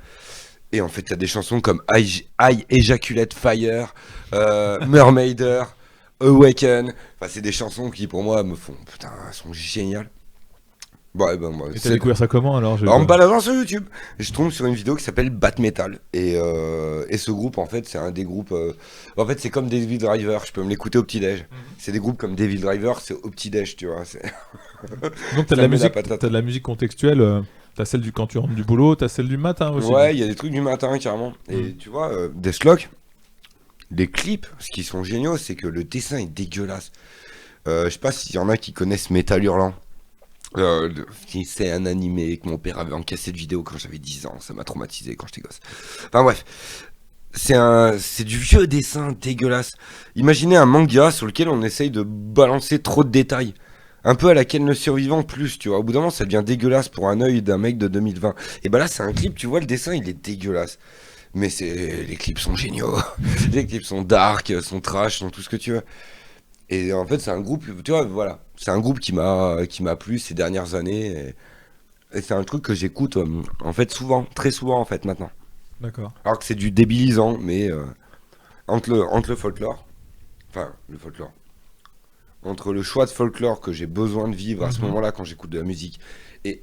B: Et en fait il y a des chansons comme I Ejaculate Fire, Mermaider, Awaken, enfin c'est des chansons qui pour moi me font, putain, elles sont géniales. Ouais, ben moi,
A: Et t'as découvert ça comment alors?
B: En me baladant sur YouTube, je tombe sur une vidéo qui s'appelle Bat Metal, et ce groupe en fait c'est un des groupes, en fait c'est comme Devil Driver, je peux me l'écouter au petit-déj. C'est des groupes comme Devil Driver, c'est au petit-déj, tu vois.
A: Donc t'as de la musique contextuelle, t'as celle du quand tu rentres du boulot, t'as celle du matin aussi.
B: Ouais, il y a des trucs du matin carrément. Et tu vois, Deathlock, les clips, ce qui sont géniaux, c'est que le dessin est dégueulasse. Je sais pas s'il y en a qui connaissent Metal Hurlant. C'est un animé que mon père avait en cassette vidéo quand j'avais 10 ans. Ça m'a traumatisé quand j'étais gosse. Enfin bref. C'est du vieux dessin dégueulasse. Imaginez un manga sur lequel on essaye de balancer trop de détails. Un peu à la Ken le survivant plus, tu vois. Au bout d'un moment, ça devient dégueulasse pour un œil d'un mec de 2020. Et bah là, c'est un clip, tu vois, le dessin, il est dégueulasse. Mais les clips sont géniaux. Les clips sont dark, sont trash, sont tout ce que tu veux. Et en fait, c'est un groupe, tu vois, voilà. C'est un groupe qui m'a plu ces dernières années. Et c'est un truc que j'écoute, en fait, souvent, très souvent, en fait, maintenant.
A: D'accord.
B: Alors que c'est du débilisant, mais entre le folklore, enfin, le folklore, entre le choix de folklore que j'ai besoin de vivre à ce moment-là quand j'écoute de la musique, et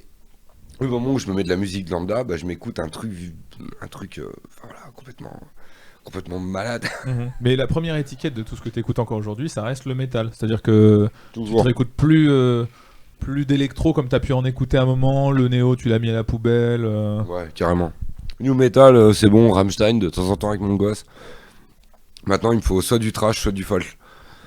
B: le moment où je me mets de la musique lambda, bah, je m'écoute un truc voilà, complètement malade.
A: Mais la première étiquette de tout ce que tu écoutes encore aujourd'hui, ça reste le métal. C'est-à-dire que
B: Toujours.
A: tu ne réécoutes plus d'électro comme tu as pu en écouter un moment. Le néo, tu l'as mis à la poubelle.
B: Ouais, carrément. New metal, c'est bon, Rammstein de temps en temps avec mon gosse. Maintenant, il me faut soit du trash, soit du folk.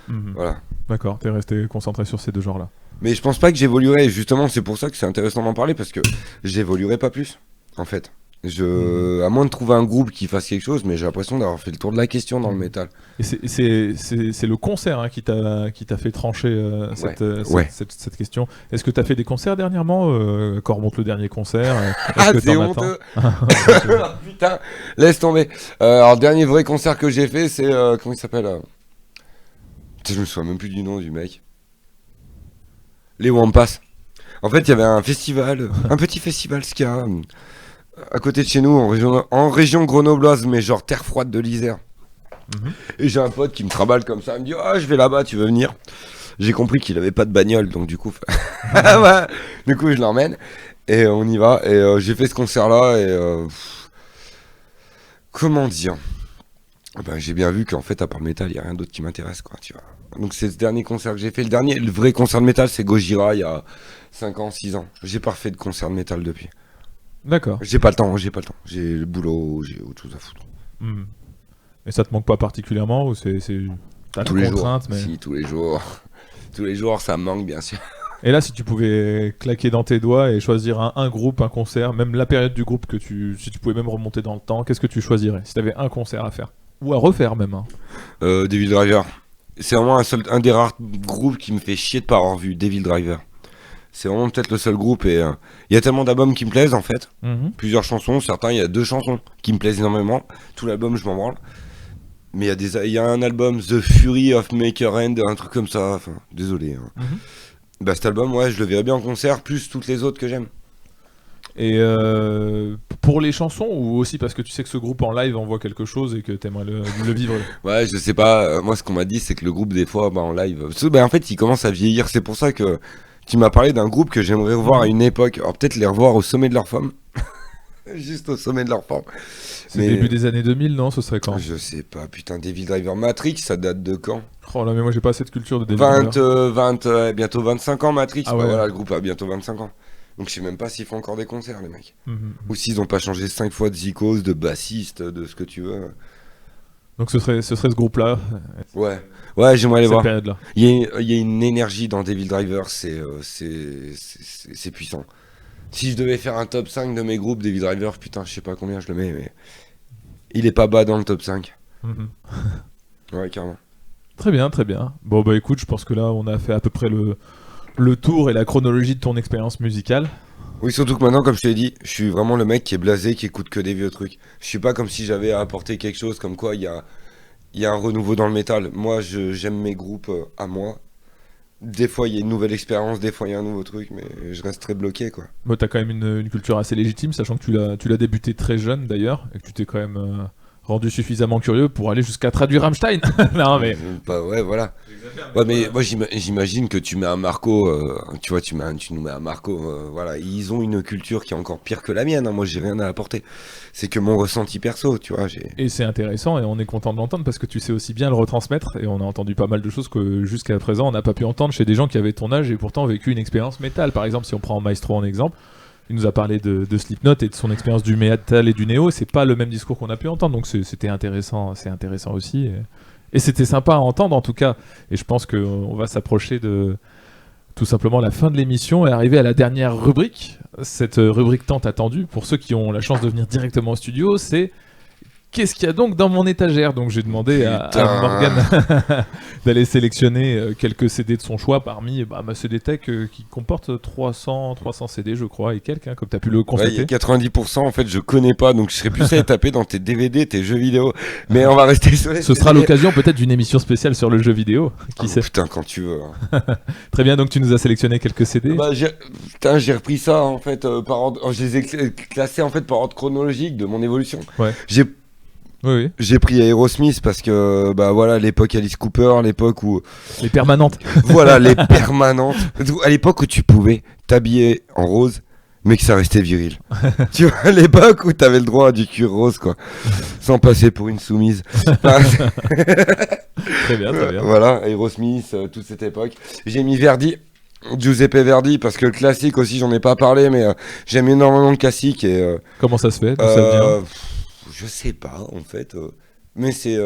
B: Voilà.
A: D'accord, t'es resté concentré sur ces deux genres-là.
B: Mais je pense pas que j'évoluerai. Justement, c'est pour ça que c'est intéressant d'en parler, parce que j'évoluerai pas plus, en fait. À moins de trouver un groupe qui fasse quelque chose, mais j'ai l'impression d'avoir fait le tour de la question dans le métal.
A: Et c'est le concert hein, qui t'a fait trancher cette question. Est-ce que t'as fait des concerts dernièrement quand remonte le dernier concert
B: C'est honteux. Putain, laisse tomber. Alors, le dernier vrai concert que j'ai fait, c'est... comment il s'appelle Je me souviens même plus du nom du mec. Les Wampas. En fait, il y avait un festival, un petit festival ska à côté de chez nous, en région grenobloise, mais genre terre froide de l'Isère. Et j'ai un pote qui me traballe comme ça, il me dit je vais là-bas, tu veux venir? J'ai compris qu'il avait pas de bagnole, donc du coup, ouais, du coup je l'emmène et on y va. Et j'ai fait ce concert-là et comment dire? Ben, j'ai bien vu qu'en fait, à part le métal, il y a rien d'autre qui m'intéresse, quoi, tu vois. Donc c'est ce dernier concert que j'ai fait. Le vrai concert de métal, c'est Gojira il y a 5 ans, 6 ans. J'ai pas refait de concert de métal depuis.
A: D'accord.
B: J'ai pas le temps. J'ai le boulot, j'ai autre chose à foutre.
A: Et ça te manque pas particulièrement ou t'as
B: Tous
A: la
B: les
A: contrainte,
B: jours.
A: mais...
B: Si, tous les jours. Tous les jours, ça me manque, bien sûr.
A: Et là, si tu pouvais claquer dans tes doigts et choisir un groupe, un concert, même la période du groupe si tu pouvais même remonter dans le temps, qu'est-ce que tu choisirais si t'avais un concert à faire? Ou à refaire même. Hein.
B: Devil Driver. C'est vraiment un des rares groupes qui me fait chier de pas avoir vu Devil Driver. C'est vraiment peut-être le seul groupe et il y a tellement d'albums qui me plaisent en fait. Plusieurs chansons, certains, il y a 2 chansons qui me plaisent énormément. Tout l'album, je m'en branle. Mais il y a un album, The Fury of Maker End, un truc comme ça. Enfin, désolé. Hein. Bah, cet album, ouais, je le verrais bien en concert, plus toutes les autres que j'aime.
A: Et pour les chansons ou aussi parce que tu sais que ce groupe en live envoie quelque chose et que t'aimerais le vivre?
B: Ouais, je sais pas. Moi, ce qu'on m'a dit, c'est que le groupe, des fois, en live. En fait, il commence à vieillir. C'est pour ça que tu m'as parlé d'un groupe que j'aimerais revoir à une époque. Alors, peut-être les revoir au sommet de leur forme. Juste au sommet de leur forme.
A: C'est début des années 2000, non? Ce serait quand?
B: Je sais pas. Putain, Devil Driver Matrix, ça date de quand?
A: Oh là, mais moi, j'ai pas assez de culture de Devil Driver.
B: Bientôt 25 ans, Matrix.
A: Ah ouais.
B: Voilà, le groupe a bientôt 25 ans. Donc je sais même pas s'ils font encore des concerts, les mecs. Ou s'ils ont pas changé 5 fois de zikos, de bassiste, de ce que tu veux.
A: Donc ce serait ce groupe-là.
B: Ouais, j'aimerais aller voir.
A: Période-là.
B: Il y a une énergie dans Devil Driver, c'est puissant. Si je devais faire un top 5 de mes groupes Devil Driver, putain, je sais pas combien je le mets, mais il est pas bas dans le top 5. Ouais, carrément.
A: Très bien, très bien. Bon, bah écoute, je pense que là, on a fait à peu près le tour et la chronologie de ton expérience musicale.
B: Oui, surtout que maintenant, comme je t'ai dit, je suis vraiment le mec qui est blasé, qui écoute que des vieux trucs. Je suis pas comme si j'avais à apporter quelque chose, comme quoi il y a un renouveau dans le métal. Moi, j'aime mes groupes à moi. Des fois, il y a une nouvelle expérience, des fois, il y a un nouveau truc, mais je reste très bloqué, quoi.
A: Bon, t'as quand même une culture assez légitime, sachant que tu l'as débuté très jeune, d'ailleurs, et que tu t'es quand même rendu suffisamment curieux pour aller jusqu'à traduire Rammstein. Non, mais...
B: ouais, voilà. Ouais, mais moi, j'imagine que tu mets un Marco, tu vois, tu nous mets un Marco, voilà. Ils ont une culture qui est encore pire que la mienne, hein. Moi, j'ai rien à apporter. C'est que mon ressenti perso, tu vois.
A: Et c'est intéressant, et on est content de l'entendre, parce que tu sais aussi bien le retransmettre, et on a entendu pas mal de choses que jusqu'à présent, on n'a pas pu entendre chez des gens qui avaient ton âge et pourtant vécu une expérience métal. Par exemple, si on prend Maestro en exemple, il nous a parlé de Slipknot et de son expérience du métal et du néo. C'est pas le même discours qu'on a pu entendre, donc c'était intéressant, c'est intéressant aussi. Et c'était sympa à entendre en tout cas. Et je pense qu'on va s'approcher de tout simplement la fin de l'émission et arriver à la dernière rubrique. Cette rubrique tant attendue, pour ceux qui ont la chance de venir directement au studio, c'est qu'est-ce qu'il y a donc dans mon étagère? Donc j'ai demandé à Morgane d'aller sélectionner quelques CD de son choix parmi ma CD Tech qui comporte 300 CD je crois et quelques, hein, comme tu as pu le constater.
B: Ouais, il y a 90% en fait je connais pas, donc je serais plus à taper dans tes DVD, tes jeux vidéo. Mais on va rester sur les
A: Ce sera l'occasion peut-être d'une émission spéciale sur le jeu vidéo, qui sait.
B: Putain, quand tu veux. Hein.
A: Très bien, donc tu nous as sélectionné quelques CD.
B: J'ai repris ça en fait par ordre, je les ai classés en fait par ordre chronologique de mon évolution.
A: Ouais. Oui.
B: J'ai pris Aerosmith parce que voilà, l'époque Alice Cooper, l'époque où
A: les permanentes.
B: Voilà, les permanentes. À l'époque où tu pouvais t'habiller en rose mais que ça restait viril. Tu vois, l'époque où t'avais le droit à du cuir rose, quoi, sans passer pour une soumise.
A: Très bien, très bien.
B: Voilà, Aerosmith, toute cette époque. J'ai mis Verdi, Giuseppe Verdi, parce que le classique aussi, j'en ai pas parlé, mais j'aime énormément le classique. Et,
A: comment ça se fait? D'où ça vient?
B: Je sais pas, en fait. Mais c'est...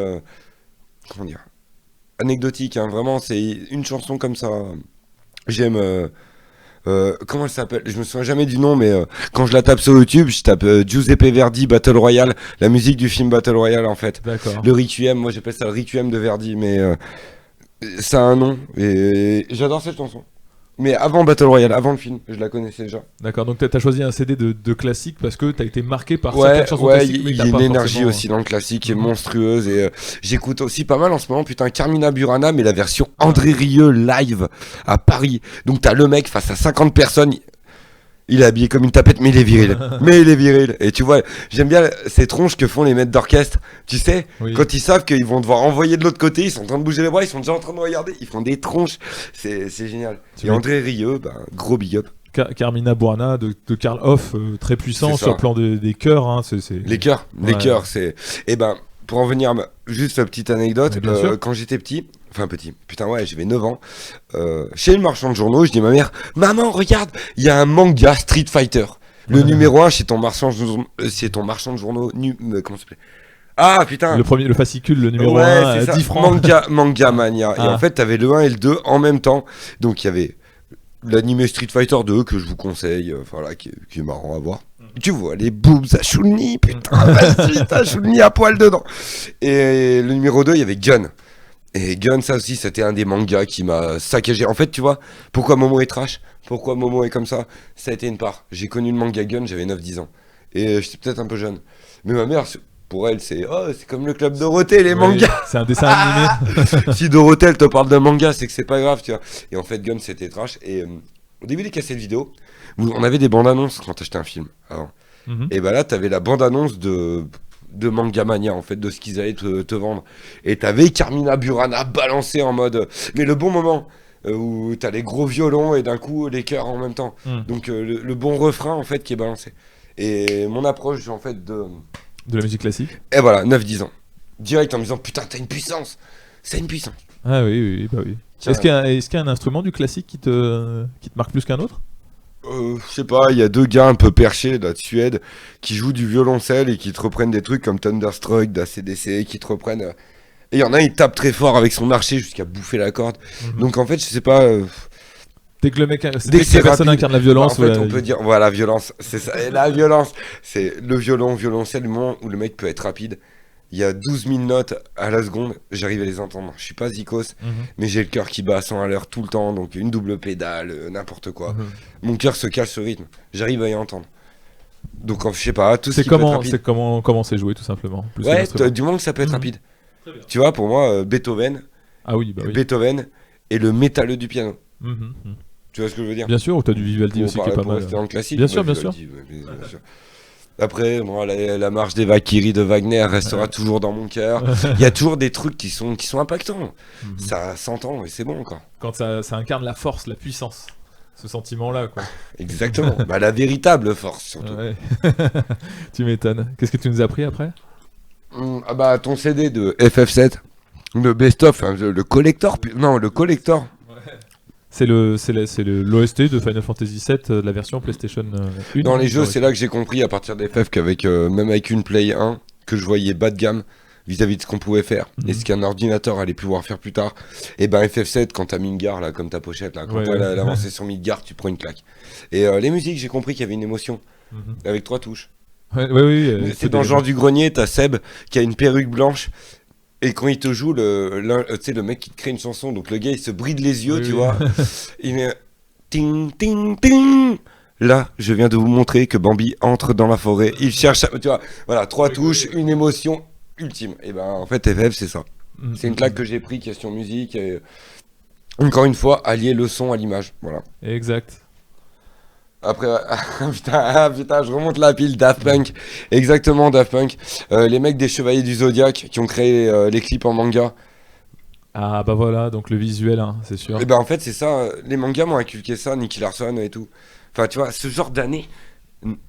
B: comment dire, anecdotique, hein, vraiment, c'est une chanson comme ça. J'aime... comment elle s'appelle? Je me souviens jamais du nom, mais quand je la tape sur YouTube, je tape Giuseppe Verdi Battle Royale, la musique du film Battle Royale en fait.
A: D'accord.
B: Le Requiem, moi j'appelle ça le Requiem de Verdi, mais ça a un nom et j'adore cette chanson. Mais avant Battle Royale, avant le film, je la connaissais déjà.
A: D'accord, donc t'as choisi un CD de classique parce que t'as été marqué par
B: ouais,
A: certaines chansons
B: ouais,
A: classiques.
B: Il y a une énergie aussi dans le classique qui est monstrueuse et j'écoute aussi pas mal en ce moment, putain, Carmina Burana, mais la version André Rieu live à Paris. Donc t'as le mec face à 50 personnes, Il est habillé comme une tapette, mais il est viril. Mais il est viril. Et tu vois, j'aime bien ces tronches que font les maîtres d'orchestre. Tu sais,
A: Oui.
B: quand ils savent qu'ils vont devoir envoyer de l'autre côté, ils sont en train de bouger les bras, ils sont déjà en train de regarder. Ils font des tronches. C'est génial.
A: Tu
B: Et
A: vois.
B: André Rieu, gros big up.
A: Carmina Burana de Karl Hoff, très puissant
B: C'est
A: sur
B: ça.
A: le plan des chœurs. Hein, c'est...
B: Les cœurs,
A: Ouais.
B: c'est. Et pour en venir, juste une petite anecdote.
A: Mais bien sûr.
B: Quand j'étais petit, putain, ouais, j'avais 9 ans, chez le marchand de journaux, je dis à ma mère, maman, regarde, il y a un manga Street Fighter. Le numéro 1 chez ton marchand de journaux. Comment ça s'appelle? Ah putain!
A: Le fascicule, le numéro
B: Ouais,
A: 1,
B: c'est
A: à
B: ça.
A: 10 francs.
B: Manga Mania. Et
A: Ah.
B: en fait, t'avais le 1 et le 2 en même temps. Donc il y avait l'animé Street Fighter 2 que je vous conseille, voilà, qui est marrant à voir. Tu vois les boobs à Chun-Li, putain, vas-y, t'as Chun-Li à poil dedans. Et le numéro 2, il y avait Gun. Et Gun, ça aussi, c'était un des mangas qui m'a saccagé. En fait, tu vois, pourquoi Momo est trash? Pourquoi Momo est comme ça? Ça a été une part. J'ai connu le manga Gun, j'avais 9-10 ans. Et j'étais peut-être un peu jeune. Mais ma mère, pour elle, c'est comme le Club Dorothée, les
A: Oui,
B: mangas.
A: c'est un dessin animé.
B: Si Dorothée, elle te parle d'un manga, c'est que c'est pas grave, tu vois. Et en fait, Gun, c'était trash. Et au début des cassettes vidéo, on avait des bandes annonces quand t'achetais un film avant.
A: Mhm.
B: Et là, t'avais la bande annonce de Manga Mania, en fait, de ce qu'ils allaient te vendre. Et t'avais Carmina Burana balancé en mode. Mais le bon moment, où t'as les gros violons et d'un coup les chœurs en même temps.
A: Mm.
B: Donc le bon refrain, en fait, qui est balancé. Et mon approche, en fait,
A: De la musique classique.
B: Et voilà, 9-10 ans. Direct en me disant, putain, t'as une puissance. C'est une puissance.
A: Ah oui, bah oui.
B: Tiens,
A: Est-ce qu'il y a un instrument du classique qui te marque plus qu'un autre?
B: Je sais pas, il y a deux gars un peu perchés là, de Suède qui jouent du violoncelle et qui te reprennent des trucs comme Thunderstruck d'ACDC, qui te reprennent. Et il y en a, il tape très fort avec son archer jusqu'à bouffer la corde.
A: Mhm.
B: Donc en fait, je sais pas.
A: Dès que le mec,
B: Dès
A: dès
B: que
A: que la personne
B: rapide,
A: incarne la violence,
B: en fait,
A: ouais,
B: on peut dire, voilà, violence, c'est ça. Et la violence, c'est le violoncelle, le moment où le mec peut être rapide. Il y a 12 000 notes à la seconde, j'arrive à les entendre. Je suis pas zikos,
A: Mhm.
B: mais j'ai le cœur qui bat à 100 à l'heure tout le temps, donc une double pédale, n'importe quoi.
A: Mhm.
B: Mon cœur se cale ce rythme, j'arrive à y entendre. Donc, je sais pas, tout ce
A: C'est
B: qui peut être
A: comment
B: rapide.
A: comment c'est joué tout simplement. Plus que
B: Ouais,
A: l'instrument.
B: du moment que ça peut être
A: Mhm.
B: rapide.
A: Très bien.
B: Tu vois, pour moi, Beethoven,
A: Ah oui, bah oui.
B: Beethoven et le métalleux du piano.
A: Mhm, mhm.
B: Tu vois ce que je veux dire?
A: Bien sûr, ou t'as du Vivaldi aussi qui est pas mal.
B: Rester dans le classique.
A: Bien sûr,
B: bah,
A: bien sûr.
B: Vivaldi, bien sûr. Après, bon, la marche des Valkyries de Wagner restera toujours dans mon cœur. Il y a toujours des trucs qui sont impactants.
A: Mhm.
B: Ça s'entend et c'est bon, quoi.
A: Quand ça incarne la force, la puissance, ce sentiment-là, quoi.
B: Exactement. La véritable force, surtout.
A: Ouais. Tu m'étonnes. Qu'est-ce que tu nous as appris après?
B: Ton CD de FF7, le best-of, hein, le collector. Non, le collector.
A: C'est l'OST de Final Fantasy VII, la version PlayStation 1.
B: Dans les jeux, c'est là que j'ai compris à partir des FF qu'avec même avec une Play 1, que je voyais bas de gamme vis-à-vis de ce qu'on pouvait faire et ce qu'un ordinateur allait pouvoir faire plus tard. Et FF7, quand t'as Midgar, là, comme ta pochette, là, quand
A: Ouais,
B: elle
A: ouais.
B: a avancé sur Midgar, tu prends une claque. Et les musiques, j'ai compris qu'il y avait une émotion
A: Mhm.
B: avec 3 touches.
A: Ouais, oui.
B: C'est dans le genre du grenier, t'as Seb qui a une perruque blanche. Et quand il te joue, tu sais, le mec qui te crée une chanson, donc le gars il se bride les yeux,
A: Oui,
B: tu
A: oui.
B: vois. Il met ting ting ting. Là, je viens de vous montrer que Bambi entre dans la forêt. Il cherche, tu vois, voilà, 3 touches, une émotion ultime. Et en fait, FF, c'est ça.
A: Mhm.
B: C'est une claque que j'ai pris, question musique. Et encore une fois, allier le son à l'image. Voilà.
A: Exact.
B: Après, putain, je remonte la pile. Daft Punk, exactement, Daft Punk. Les mecs des Chevaliers du Zodiac qui ont créé les clips en manga.
A: Ah bah voilà, donc le visuel, hein, c'est sûr.
B: Et en fait, c'est ça. Les mangas m'ont inculqué ça, Nicky Larson et tout. Enfin, tu vois, ce genre d'année.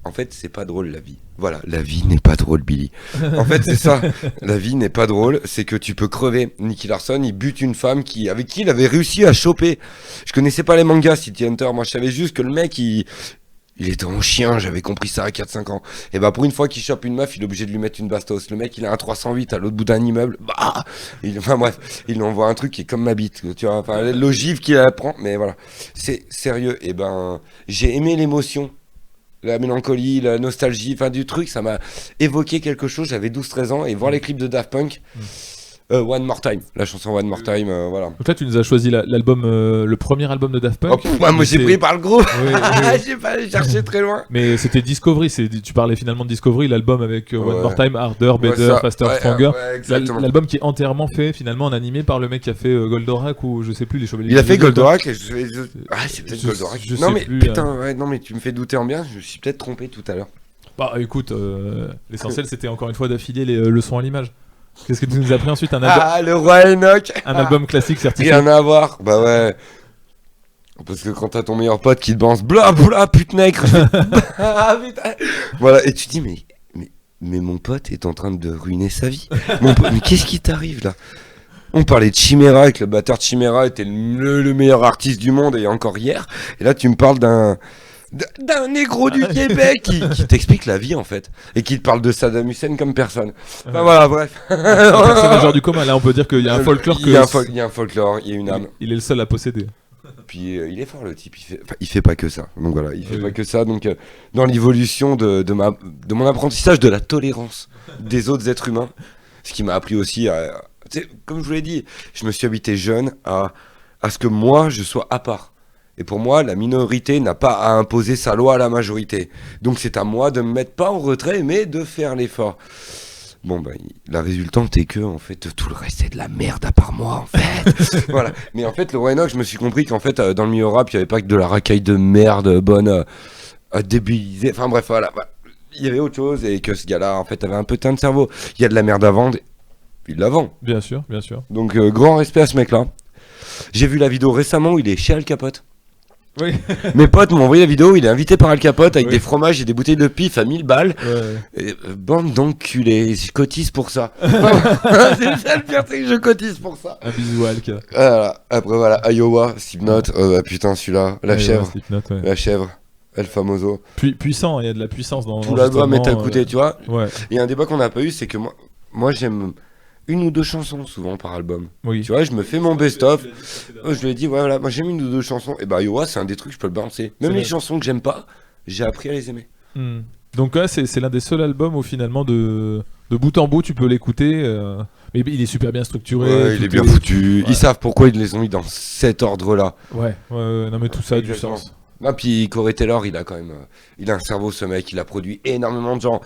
B: En fait, c'est pas drôle la vie. Voilà, la vie n'est pas drôle, Billy. En fait, c'est ça. La vie n'est pas drôle, c'est que tu peux crever. Nicky Larson, il bute une femme avec qui il avait réussi à choper. Je connaissais pas les mangas City Hunter. Moi, je savais juste que le mec, il était en chien. J'avais compris ça à 4-5 ans. Et pour une fois qu'il chope une meuf, il est obligé de lui mettre une bastos. Le mec, il a un 308 à l'autre bout d'un immeuble. Enfin bref, il lui envoie un truc qui est comme ma bite. Tu vois, enfin, l'ogive qu'il apprend. Mais voilà, c'est sérieux. J'ai aimé l'émotion. La mélancolie, la nostalgie, enfin du truc, ça m'a évoqué quelque chose. J'avais 12-13 ans et voir les clips de Daft Punk, One More Time, la chanson One More Time, voilà.
A: Donc là, tu nous as choisi l'album, le premier album de Daft Punk.
B: Oh, moi j'ai pris par le gros.
A: Oui, oui.
B: J'ai pas allé chercher très loin.
A: Mais c'était Discovery, tu parlais finalement de Discovery, l'album avec One More Time, Harder, Better,
B: ça,
A: Faster, Stronger.
B: Ouais, exactement.
A: L'album qui est entièrement fait finalement en animé par le mec qui a fait Goldorak ou je sais plus, les Chevaliers.
B: Il a fait
A: du Zodiac.
B: Goldorak et c'est peut-être Goldorak.
A: Je
B: Non
A: sais
B: mais
A: plus,
B: putain, ouais, non mais tu me fais douter en bien, je me suis peut-être trompé tout à l'heure.
A: Bah écoute, l'essentiel c'était encore une fois d'affilier le son à l'image. Qu'est-ce que tu nous as pris ensuite, un
B: le roi Enoch.
A: un album classique certifié.
B: Rien à voir. Bah ouais. Parce que quand t'as ton meilleur pote qui te balance bla bla pute nègre. Ah putain. Voilà, et tu te dis mais mon pote est en train de ruiner sa vie. Mon pote, mais qu'est-ce qui t'arrive là? On parlait de Chimera, avec le batteur de Chimera était le meilleur artiste du monde et encore hier. Et là tu me parles d'un négro du Québec qui t'explique la vie en fait et qui te parle de Saddam Hussein comme personne. Enfin voilà, bref.
A: Un personnage hors du commun, là on peut dire qu'il y a un folklore
B: Il y a un folklore, il y a une âme.
A: Il est le seul à posséder.
B: Puis il est fort le type, il fait pas que ça. Donc voilà, il fait pas que ça. Donc dans l'évolution de mon apprentissage de la tolérance des autres êtres humains, ce qui m'a appris aussi à, comme je vous l'ai dit, je me suis habité jeune à ce que moi je sois à part. Et pour moi, la minorité n'a pas à imposer sa loi à la majorité. Donc c'est à moi de me mettre pas en retrait, mais de faire l'effort. Bon, bah, la résultante est que, en fait, tout le reste c'est de la merde à part moi, en fait. Voilà. Mais en fait, le Roi Enoch, je me suis compris qu'en fait, dans le milieu rap, il n'y avait pas que de la racaille de merde bonne à débiliser. Enfin bref, voilà. Il y avait autre chose et que ce gars-là, en fait, avait un putain de cerveau. Il y a de la merde à vendre, il la vend.
A: Bien sûr, bien sûr.
B: Donc, grand respect à ce mec-là. J'ai vu la vidéo récemment où il est chez Al Capote.
A: Oui.
B: Mes potes m'ont envoyé la vidéo, il est invité par Al Capote avec des fromages et des bouteilles de pif à 1000 balles.
A: Ouais.
B: Et, bande d'enculés, je cotise pour ça. C'est ça le pire, c'est que je cotise pour ça.
A: Un bisou à Alka.
B: Voilà. Après voilà, Iowa, Slipknot, putain celui-là, la chèvre.
A: Slipknot, ouais.
B: La chèvre, El Famoso.
A: Puissant, il y a de la puissance dans
B: Tout l'album est à écouter, tu vois.
A: Ouais.
B: Et un débat qu'on n'a pas eu, c'est que moi j'aime une ou deux chansons souvent par album.
A: Oui.
B: Tu vois, je me fais mon best-of. Je lui ai dit, voilà, moi j'aime une ou deux chansons. Et bah, Iowa, c'est un des trucs, je peux le balancer. Même les chansons que j'aime pas, j'ai appris à les aimer.
A: Donc, là, c'est l'un des seuls albums où finalement, de bout en bout, tu peux l'écouter. Mais il est super bien structuré.
B: Ouais, il est bien foutu. Ils savent pourquoi ils les ont mis dans cet ordre-là.
A: Ouais, non, mais tout ça a du sens.
B: Ah, puis Corey Taylor, il a quand même il a un cerveau, ce mec, il a produit énormément de gens.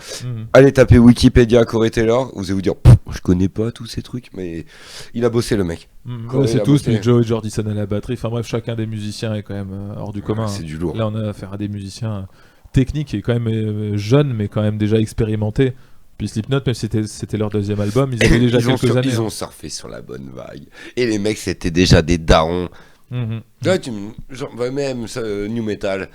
B: Allez taper Wikipédia Corey Taylor, vous allez vous dire je connais pas tous ces trucs, mais il a bossé le mec.
A: Ouais, c'est tous, puis Joe Jordison à la batterie, enfin bref, chacun des musiciens est quand même hors du commun.
B: C'est du lourd.
A: Là on a affaire à des musiciens techniques et quand même jeunes mais quand même déjà expérimentés. Puis Slipknot, même si c'était leur deuxième album, ils avaient déjà quelques années.
B: Ils ont surfé sur la bonne vague. Et les mecs c'était déjà des darons. Là, même New Metal.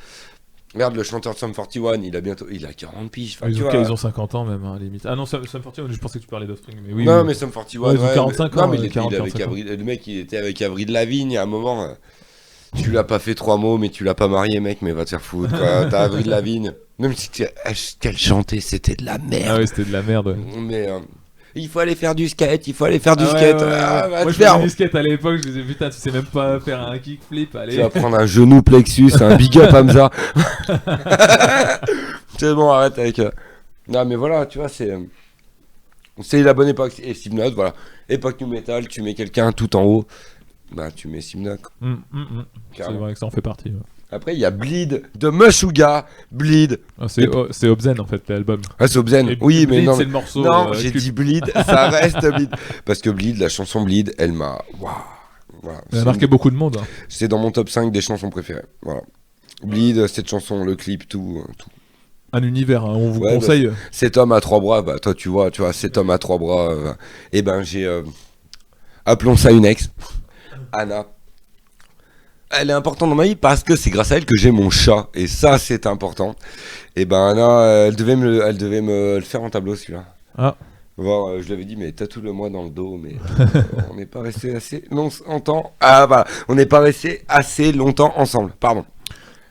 B: Regarde le chanteur de Sum 41, il a 40 piges.
A: Ils ont 50 ans même, hein, limite. Ah non, Sum 41, je pensais que tu parlais d'Offspring. Mais oui,
B: non, mais Sum 41,
A: ils ont 45 ans.
B: Non, mais le mec, il était avec Avril Lavigne à un moment. Tu l'as pas fait 3 mots, mais tu l'as pas marié, mec, mais va te faire foutre. T'as Avril Lavigne. Même si qu'elle chantait, c'était de la merde.
A: Ah ouais, c'était de la merde. Ouais.
B: Mais il faut aller faire du skate, il faut aller faire du skate.
A: Moi, je faisais du skate à l'époque, je disais putain, tu sais même pas faire un kickflip, allez.
B: Tu vas prendre un genou plexus, un big up Hamza. C'est bon, arrête avec. Non, mais voilà, tu vois, c'est la bonne époque. Et Slipknot, voilà. Époque New Metal, tu mets quelqu'un tout en haut, bah tu mets Slipknot.
A: C'est vrai que ça en fait partie. Ouais.
B: Après, il y a Bleed de Meshuggah. Bleed.
A: C'est Obscene en fait, l'album.
B: Ah, c'est Obscene. Oui,
A: Bleed,
B: mais non.
A: C'est le morceau.
B: Non, j'ai dit Bleed. Ça reste Bleed. Parce que Bleed, la chanson Bleed, elle m'a. Waouh. Voilà.
A: Elle a marqué beaucoup de monde. Hein.
B: C'est dans mon top 5 des chansons préférées. Voilà. Bleed, cette chanson, le clip, tout.
A: Un univers, hein, on vous conseille.
B: Bah, cet homme à 3 bras, bah, toi, tu vois, cet homme à 3 bras. Et ben, j'ai. Appelons ça une ex. Anna. Elle est importante dans ma vie parce que c'est grâce à elle que j'ai mon chat. Et ça, c'est important. Et ben, Anna, elle devait me le faire en tableau, celui-là.
A: Ah.
B: Bon, je lui avais dit, mais tatoue-le moi dans le dos. Mais on n'est pas resté assez longtemps. Ah, voilà. On n'est pas resté assez longtemps ensemble. Pardon.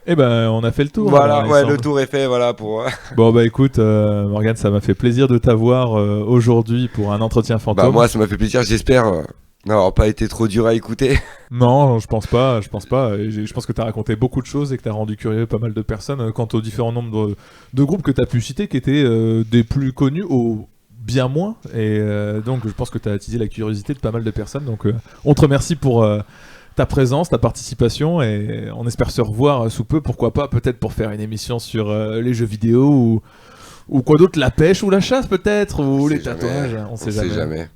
A: Eh ben, on a fait le tour.
B: Voilà, ouais, le tour est fait, voilà.
A: Bon, bah écoute, Morgane, ça m'a fait plaisir de t'avoir aujourd'hui pour un entretien fantôme.
B: Bah, moi, ça m'a fait plaisir, j'espère. n'avoir pas été trop dur à écouter.
A: Non, je pense pas. Je pense que tu as raconté beaucoup de choses et que tu as rendu curieux pas mal de personnes quant aux différents nombres de groupes que tu as pu citer qui étaient des plus connus aux bien moins. Et donc, je pense que tu as attisé la curiosité de pas mal de personnes. Donc, on te remercie pour ta présence, ta participation. Et on espère se revoir sous peu. Pourquoi pas, peut-être pour faire une émission sur les jeux vidéo ou quoi d'autre, la pêche ou la chasse, peut-être, ou les tatouages. On sait jamais.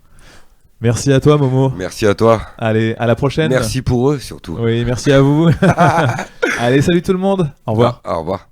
A: Merci à toi, Momo.
B: Merci à toi.
A: Allez, à la prochaine.
B: Merci pour eux, surtout.
A: Oui, merci à vous. Allez, salut tout le monde. Au revoir.
B: Au revoir.